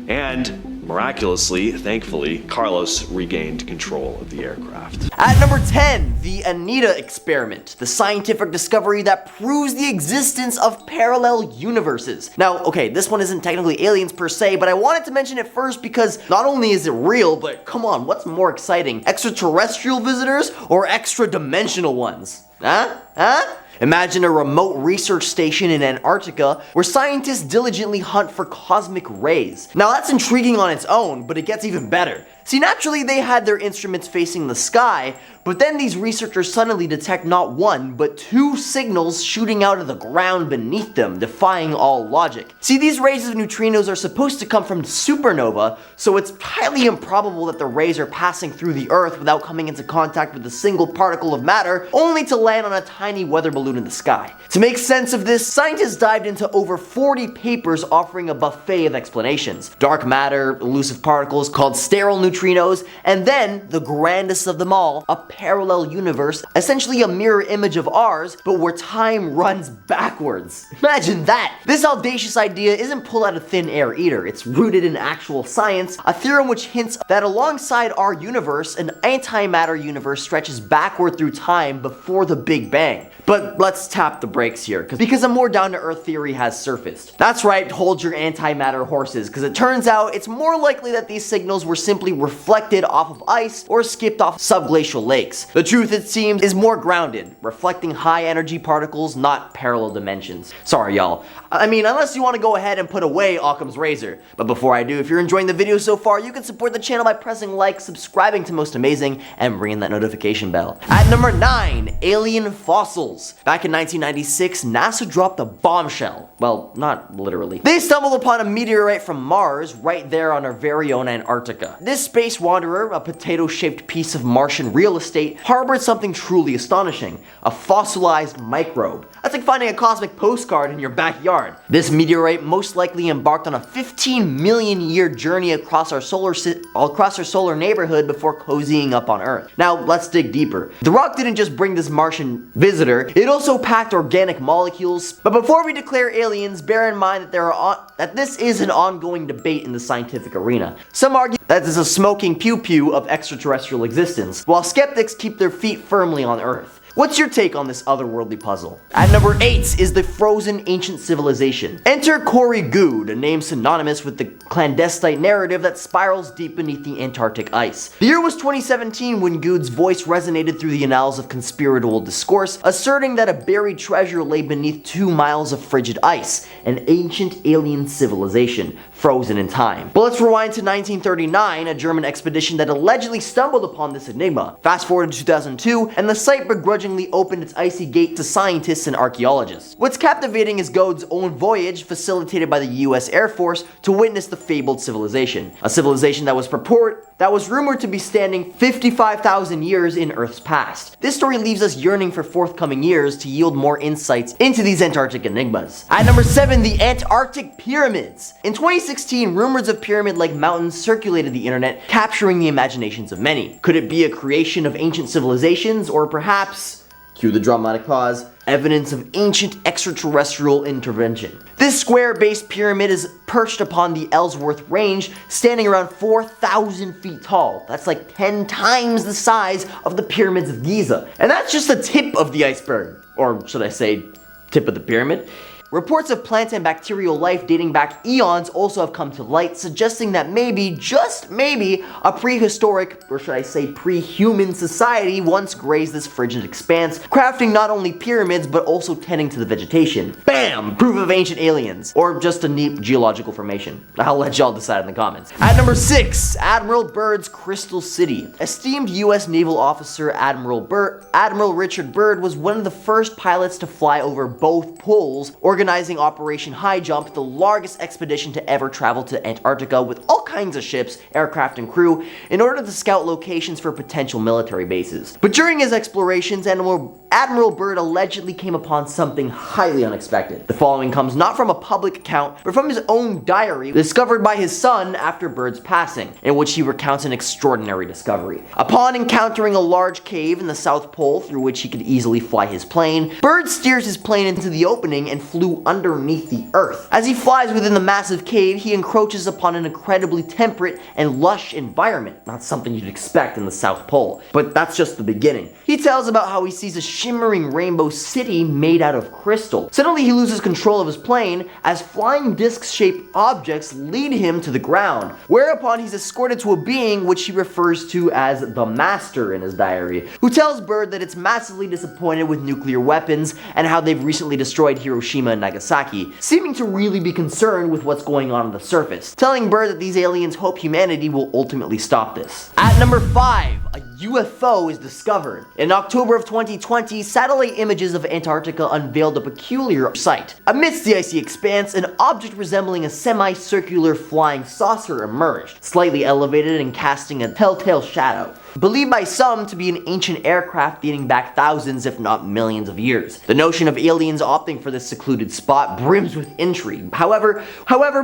And miraculously, thankfully, Carlos regained control of the aircraft. At number 10, the Anita experiment, the scientific discovery that proves the existence of parallel universes. Now, okay, this one isn't technically aliens per se, but I wanted to mention it first because not only is it real, but come on, what's more exciting? Extraterrestrial visitors or extra-dimensional ones? Huh? Imagine a remote research station in Antarctica where scientists diligently hunt for cosmic rays. Now that's intriguing on its own, but it gets even better. See, naturally they had their instruments facing the sky, but then these researchers suddenly detect not one, but 2 signals shooting out of the ground beneath them, defying all logic. See, these rays of neutrinos are supposed to come from supernova, so it's highly improbable that the rays are passing through the Earth without coming into contact with a single particle of matter, only to land on a tiny weather balloon in the sky. To make sense of this, scientists dived into over 40 papers offering a buffet of explanations. Dark matter, elusive particles called sterile neutrinos, and then, the grandest of them all, a parallel universe, essentially a mirror image of ours, but where time runs backwards. Imagine that! This audacious idea isn't pulled out of thin air either. It's rooted in actual science, a theorem which hints that alongside our universe, an antimatter universe stretches backward through time before the Big Bang. But let's tap the brakes here, because a more down-to-earth theory has surfaced. That's right, hold your antimatter horses, because it turns out it's more likely that these signals were simply reflected off of ice or skipped off subglacial lakes. The truth, it seems, is more grounded, reflecting high-energy particles, not parallel dimensions. Sorry, y'all. I mean, unless you want to go ahead and put away Occam's razor. But before I do, if you're enjoying the video so far, you can support the channel by pressing like, subscribing to Most Amazing, and ringing that notification bell. At number 9, alien fossils. Back in 1996, NASA dropped a bombshell. Well, not literally. They stumbled upon a meteorite from Mars right there on our very own Antarctica. This space wanderer, a potato-shaped piece of Martian real estate, harbored something truly astonishing, a fossilized microbe. That's like finding a cosmic postcard in your backyard. This meteorite most likely embarked on a 15 million year journey across our solar neighborhood before cozying up on Earth. Now, let's dig deeper. The rock didn't just bring this Martian visitor, it also packed organic molecules. But before we declare aliens, bear in mind that this is an ongoing debate in the scientific arena. Some argue that this is a smoking pew-pew of extraterrestrial existence, while skeptics keep their feet firmly on Earth. What's your take on this otherworldly puzzle? At number 8 is the frozen ancient civilization. Enter Corey Goode, a name synonymous with the clandestine narrative that spirals deep beneath the Antarctic ice. The year was 2017 when Goode's voice resonated through the annals of conspiratorial discourse, asserting that a buried treasure lay beneath 2 miles of frigid ice, an ancient alien civilization, frozen in time. But let's rewind to 1939, a German expedition that allegedly stumbled upon this enigma. Fast forward to 2002, and the site begrudgingly opened its icy gate to scientists and archaeologists. What's captivating is Goode's own voyage, facilitated by the US Air Force, to witness the fabled civilization. A civilization that was rumored to be standing 55,000 years in Earth's past. This story leaves us yearning for forthcoming years to yield more insights into these Antarctic enigmas. At number 7, the Antarctic pyramids. In 2016, rumors of pyramid-like mountains circulated the internet, capturing the imaginations of many. Could it be a creation of ancient civilizations, or perhaps, cue the dramatic pause, evidence of ancient extraterrestrial intervention. This square-based pyramid is perched upon the Ellsworth Range, standing around 4,000 feet tall. That's like 10 times the size of the pyramids of Giza. And that's just the tip of the iceberg. Or should I say, tip of the pyramid? Reports of plant and bacterial life dating back eons also have come to light, suggesting that maybe, just maybe, a prehistoric, or should I say pre-human society once grazed this frigid expanse, crafting not only pyramids but also tending to the vegetation. Bam! Proof of ancient aliens. Or just a neat geological formation. I'll let y'all decide in the comments. At number 6, Admiral Byrd's Crystal City. Esteemed US naval officer Admiral Richard Byrd was one of the first pilots to fly over both poles, organizing Operation High Jump, the largest expedition to ever travel to Antarctica with all kinds of ships, aircraft, and crew, in order to scout locations for potential military bases. But during his explorations, Admiral Byrd allegedly came upon something highly unexpected. The following comes not from a public account, but from his own diary, discovered by his son after Byrd's passing, in which he recounts an extraordinary discovery. Upon encountering a large cave in the South Pole through which he could easily fly his plane, Byrd steers his plane into the opening and flew underneath the earth. As he flies within the massive cave, he encroaches upon an incredibly temperate and lush environment. Not something you'd expect in the South Pole, but that's just the beginning. He tells about how he sees a shimmering rainbow city made out of crystal. Suddenly he loses control of his plane as flying disc-shaped objects lead him to the ground, whereupon he's escorted to a being which he refers to as the Master in his diary, who tells Byrd that it's massively disappointed with nuclear weapons and how they've recently destroyed Hiroshima and Nagasaki, seeming to really be concerned with what's going on the surface, telling Byrd that these aliens hope humanity will ultimately stop this. At number 5, a UFO is discovered. In October of 2020, satellite images of Antarctica unveiled a peculiar sight. Amidst the icy expanse, an object resembling a semicircular flying saucer emerged, slightly elevated and casting a telltale shadow. Believed by some to be an ancient aircraft dating back thousands if not millions of years. The notion of aliens opting for this secluded spot brims with intrigue. However,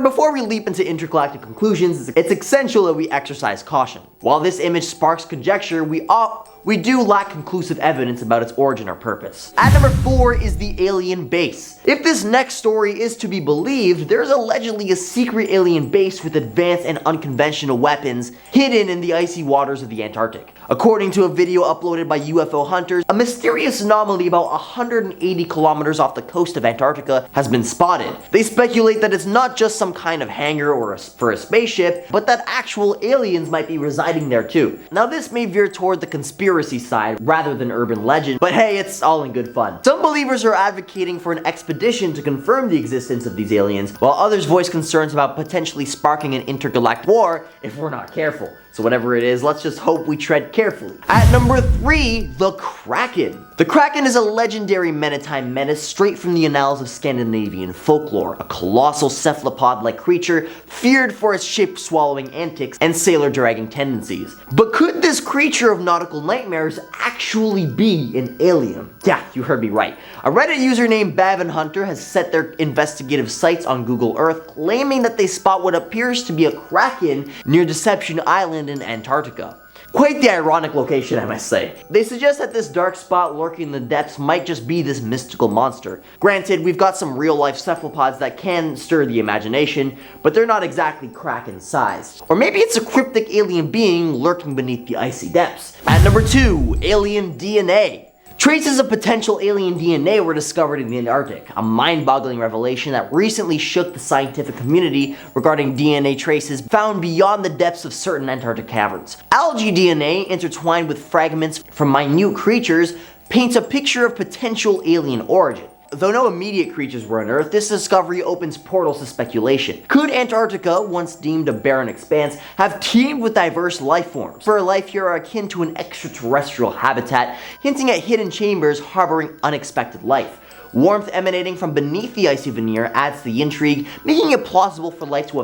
before we leap into intergalactic conclusions, it's essential that we exercise caution. While this image sparks conjecture, we do lack conclusive evidence about its origin or purpose. At number 4 is the alien base. If this next story is to be believed, there's allegedly a secret alien base with advanced and unconventional weapons hidden in the icy waters of the Antarctic. According to a video uploaded by UFO hunters, a mysterious anomaly about 180 kilometers off the coast of Antarctica has been spotted. They speculate that it's not just some kind of hangar for a spaceship, but that actual aliens might be residing there too. Now this may veer toward the conspiracy side rather than urban legend, but hey, it's all in good fun. Some believers are advocating for an expedition to confirm the existence of these aliens, while others voice concerns about potentially sparking an intergalactic war if we're not careful. So whatever it is, let's just hope we tread carefully. At number 3, the Kraken. The Kraken is a legendary maritime menace straight from the annals of Scandinavian folklore, a colossal cephalopod-like creature feared for its ship-swallowing antics and sailor-dragging tendencies. But could this creature of nautical nightmares actually be an alien? Yeah, you heard me right. A Reddit user named Bavin Hunter has set their investigative sights on Google Earth, claiming that they spot what appears to be a Kraken near Deception Island in Antarctica. Quite the ironic location, I must say. They suggest that this dark spot lurking in the depths might just be this mystical monster. Granted, we've got some real-life cephalopods that can stir the imagination, but they're not exactly Kraken-sized. Or maybe it's a cryptic alien being lurking beneath the icy depths. At number 2, alien DNA. Traces of potential alien DNA were discovered in the Antarctic, a mind-boggling revelation that recently shook the scientific community regarding DNA traces found beyond the depths of certain Antarctic caverns. Algae DNA, intertwined with fragments from minute creatures, paints a picture of potential alien origin. Though no immediate creatures were unearthed, this discovery opens portals to speculation. Could Antarctica, once deemed a barren expanse, have teemed with diverse life forms? For life here are akin to an extraterrestrial habitat, hinting at hidden chambers harboring unexpected life. Warmth emanating from beneath the icy veneer adds to the intrigue, making it plausible for life to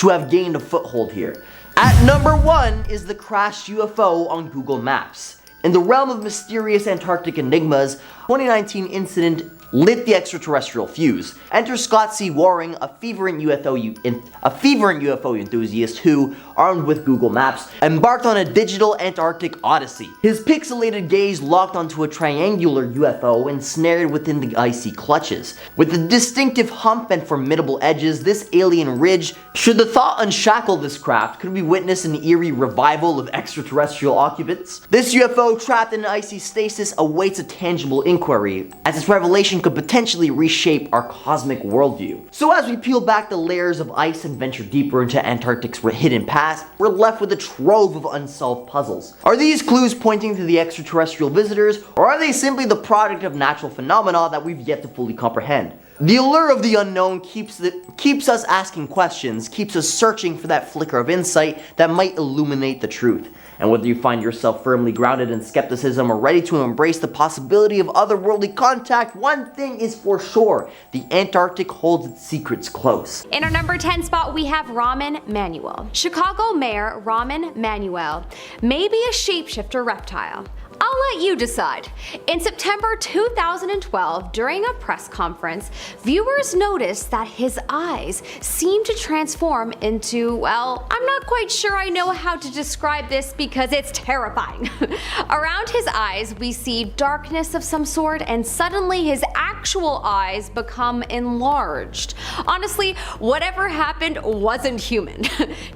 have gained a foothold here. At number 1 is the crashed UFO on Google Maps. In the realm of mysterious Antarctic enigmas, 2019 incident lit the extraterrestrial fuse. Enter Scott C. Waring, a fervent UFO enthusiast who, armed with Google Maps, embarked on a digital Antarctic odyssey. His pixelated gaze locked onto a triangular UFO ensnared within the icy clutches. With a distinctive hump and formidable edges, this alien ridge, should the thought unshackle this craft, could we witness an eerie revival of extraterrestrial occupants? This UFO trapped in icy stasis awaits a tangible inquiry, as its revelation could potentially reshape our cosmic worldview. So as we peel back the layers of ice and venture deeper into Antarctic's hidden past, we're left with a trove of unsolved puzzles. Are these clues pointing to the extraterrestrial visitors, or are they simply the product of natural phenomena that we've yet to fully comprehend? The allure of the unknown keeps us asking questions, keeps us searching for that flicker of insight that might illuminate the truth. And whether you find yourself firmly grounded in skepticism or ready to embrace the possibility of otherworldly contact, one thing is for sure: the Antarctic holds its secrets close. In our number 10 spot, we have Raman Manuel. Chicago Mayor Raman Manuel may be a shapeshifter reptile. I'll let you decide. In September 2012, during a press conference, viewers noticed that his eyes seemed to transform into, well, I'm not quite sure I know how to describe this because it's terrifying. Around his eyes, we see darkness of some sort, and suddenly his actual eyes become enlarged. Honestly, whatever happened wasn't human.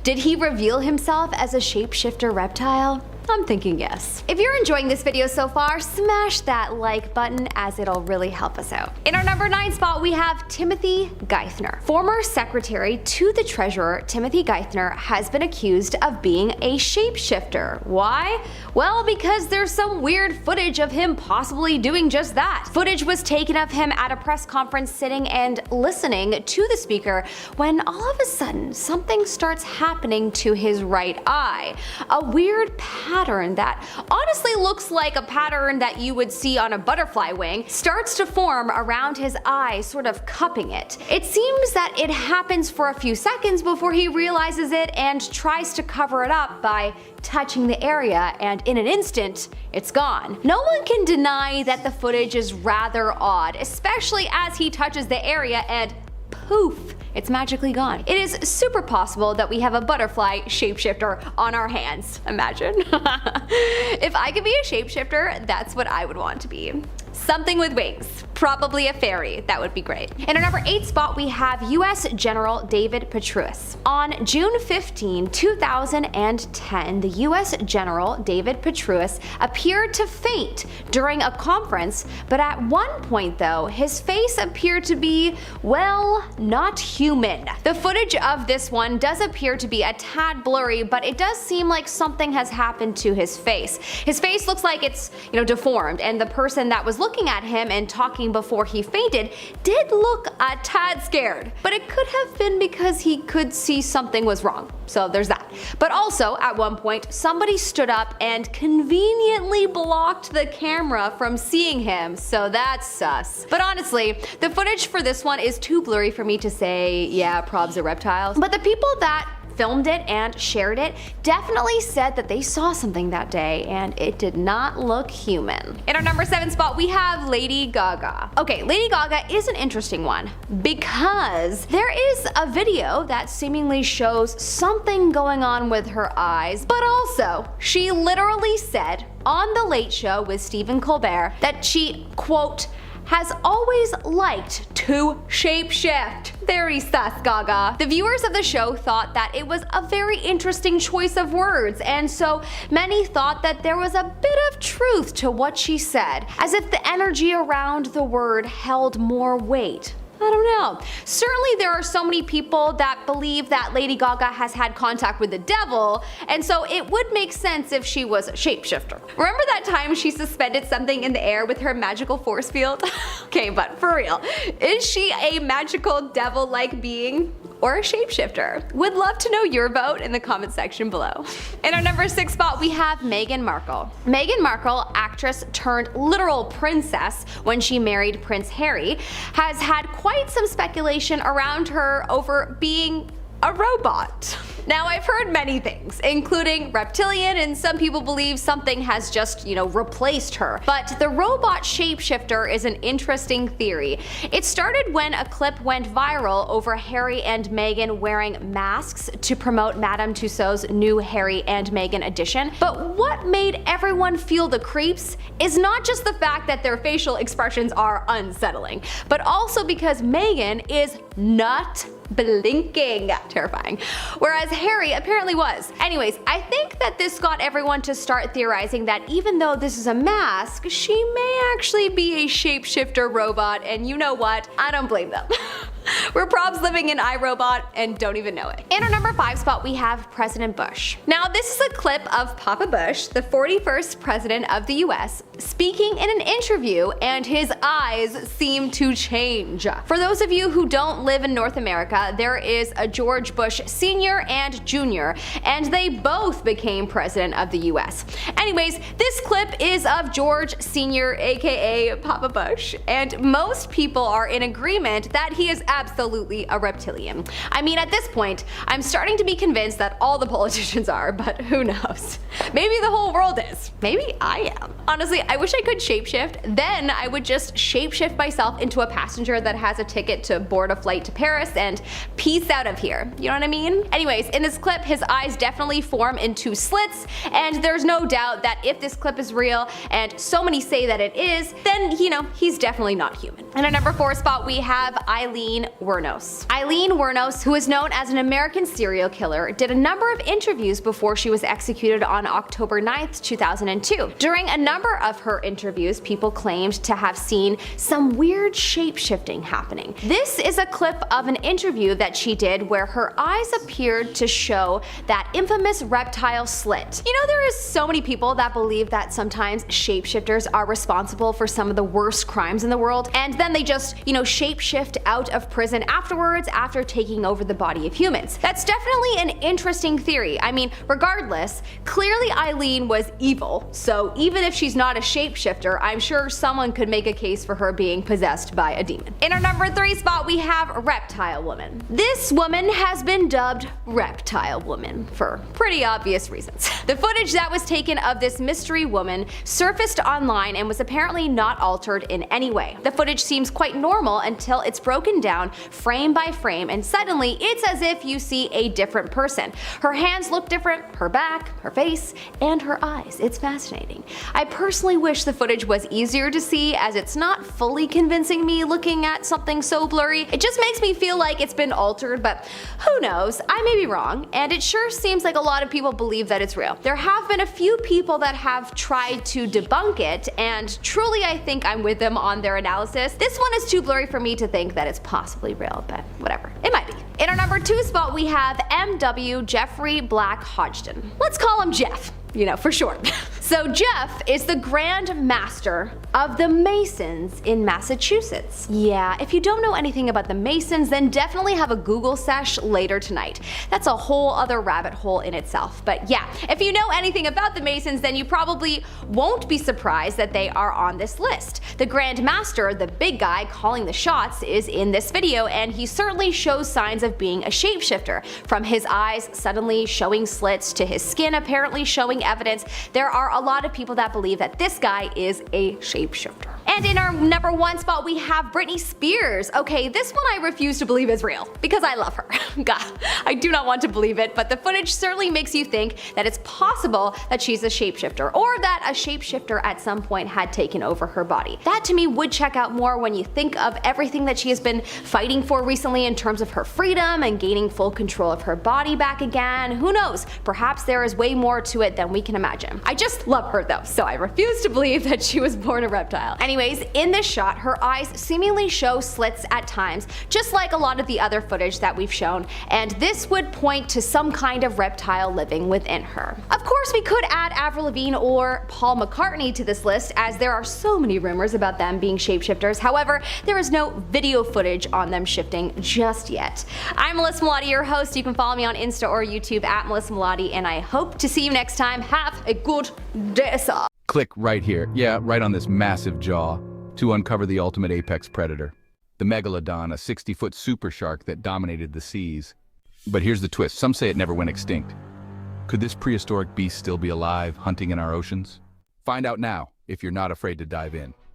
Did he reveal himself as a shapeshifter reptile? I'm thinking yes. If you're enjoying this video so far, smash that like button as it'll really help us out. In our number 9 spot, we have Timothy Geithner. Former secretary to the treasurer, Timothy Geithner, has been accused of being a shapeshifter. Why? Well, because there's some weird footage of him possibly doing just that. Footage was taken of him at a press conference sitting and listening to the speaker when all of a sudden something starts happening to his right eye. A weird pattern that honestly looks like a pattern that you would see on a butterfly wing starts to form around his eye, sort of cupping it. It seems that it happens for a few seconds before he realizes it and tries to cover it up by touching the area, and in an instant, it's gone. No one can deny that the footage is rather odd, especially as he touches the area and poof, it's magically gone. It is super possible that we have a butterfly shapeshifter on our hands. Imagine. If I could be a shapeshifter, that's what I would want to be. Something with wings. Probably a fairy. That would be great. In our number 8 spot, we have US General David Petraeus. On June 15, 2010, the US General David Petraeus appeared to faint during a conference, but at one point though, his face appeared to be, well, not human. The footage of this one does appear to be a tad blurry, but it does seem like something has happened to his face. His face looks like it's, deformed, and the person that was looking at him and talking before he fainted did look a tad scared, but it could have been because he could see something was wrong. So there's that. But also, at one point, somebody stood up and conveniently blocked the camera from seeing him, so that's sus. But honestly, the footage for this one is too blurry for me to say, yeah, probs are reptiles. But the people that filmed it and shared it definitely said that they saw something that day and it did not look human. In our number 7 spot, we have Lady Gaga. Okay, Lady Gaga is an interesting one because there is a video that seemingly shows something going on with her eyes, but also she literally said on The Late Show with Stephen Colbert that she, quote, has always liked to shapeshift. Very sus, Gaga. The viewers of the show thought that it was a very interesting choice of words, and so many thought that there was a bit of truth to what she said, as if the energy around the word held more weight. I don't know. Certainly there are so many people that believe that Lady Gaga has had contact with the devil, and so it would make sense if she was a shapeshifter. Remember that time she suspended something in the air with her magical force field? Okay, but for real, is she a magical devil-like being or a shapeshifter? Would love to know your vote in the comment section below. In our number 6 spot, we have Meghan Markle. Meghan Markle, actress turned literal princess when she married Prince Harry, has had quite some speculation around her over being a robot. Now, I've heard many things, including reptilian, and some people believe something has just, replaced her. But the robot shapeshifter is an interesting theory. It started when a clip went viral over Harry and Meghan wearing masks to promote Madame Tussauds new Harry and Meghan edition. But what made everyone feel the creeps is not just the fact that their facial expressions are unsettling, but also because Meghan is not blinking. Terrifying. Whereas Harry apparently was. Anyways, I think that this got everyone to start theorizing that even though this is a mask, she may actually be a shapeshifter robot, and you know what? I don't blame them. We're probs living in iRobot and don't even know it. In our number 5 spot, we have President Bush. Now, this is a clip of Papa Bush, the 41st president of the US, speaking in an interview, and his eyes seem to change. For those of you who don't live in North America, there is a George Bush Sr. and Jr., and they both became president of the US. Anyways, this clip is of George Sr., aka Papa Bush, and most people are in agreement that he is absolutely a reptilian. I mean, at this point, I'm starting to be convinced that all the politicians are, but who knows? Maybe the whole world is. Maybe I am. Honestly, I wish I could shapeshift. Then I would just shapeshift myself into a passenger that has a ticket to board a flight to Paris and peace out of here. You know what I mean? Anyways, in this clip, his eyes definitely form into slits, and there's no doubt that if this clip is real, and so many say that it is, then, he's definitely not human. In our number 4 spot, we have Eileen Wuornos. Eileen Wuornos, who is known as an American serial killer, did a number of interviews before she was executed on October 9th, 2002. During a number of her interviews, people claimed to have seen some weird shape-shifting happening. This is a clip of an interview that she did where her eyes appeared to show that infamous reptile slit. There is so many people that believe that sometimes shapeshifters are responsible for some of the worst crimes in the world, and then they just, shapeshift out of prison afterwards after taking over the body of humans. That's definitely an interesting theory. I mean, regardless, clearly Eileen was evil, so even if she's not a shapeshifter, I'm sure someone could make a case for her being possessed by a demon. In our number 3 spot, we have Reptile Woman. This woman has been dubbed Reptile Woman for pretty obvious reasons. The footage that was taken of this mystery woman surfaced online and was apparently not altered in any way. The footage seems quite normal until it's broken down frame by frame, and suddenly it's as if you see a different person. Her hands look different, her back, her face, and her eyes. It's fascinating. I personally wish the footage was easier to see, as it's not fully convincing me looking at something so blurry. It just makes me feel like it's been altered, but who knows? I may be wrong, and it sure seems like a lot of people believe that it's real. There have been a few people that have tried to debunk it, and truly I think I'm with them on their analysis. This one is too blurry for me to think that it's possibly real, but whatever. It might be. In our number 2 spot, we have M.W. Jeffrey Black Hodgson. Let's call him Jeff, for short. So Jeff is the Grand Master of the Masons in Massachusetts. Yeah, if you don't know anything about the Masons, then definitely have a Google sesh later tonight. That's a whole other rabbit hole in itself. But yeah, if you know anything about the Masons, then you probably won't be surprised that they are on this list. The Grand Master, the big guy calling the shots, is in this video, and he certainly shows signs of being a shapeshifter. From his eyes suddenly showing slits to his skin apparently showing evidence, there are a lot of people that believe that this guy is a shapeshifter. And in our number 1 spot, we have Britney Spears. Okay, this one I refuse to believe is real, because I love her. God, I do not want to believe it, but the footage certainly makes you think that it's possible that she's a shapeshifter, or that a shapeshifter at some point had taken over her body. That to me would check out more when you think of everything that she has been fighting for recently in terms of her freedom and gaining full control of her body back again. Who knows? Perhaps there is way more to it than we can imagine. I just love her though, so I refuse to believe that she was born a reptile. Anyways, in this shot, her eyes seemingly show slits at times, just like a lot of the other footage that we've shown, and this would point to some kind of reptile living within her. Of course, we could add Avril Lavigne or Paul McCartney to this list, as there are so many rumors about them being shapeshifters. However, there is no video footage on them shifting just yet. I'm Melissa Melotti, your host. You can follow me on Insta or YouTube at Melissa Melotti, and I hope to see you next time. Have a good day, sir. Click right here, yeah, right on this massive jaw, to uncover the ultimate apex predator. The megalodon, a 60-foot super shark that dominated the seas. But here's the twist. Some say it never went extinct. Could this prehistoric beast still be alive, hunting in our oceans? Find out now, if you're not afraid to dive in.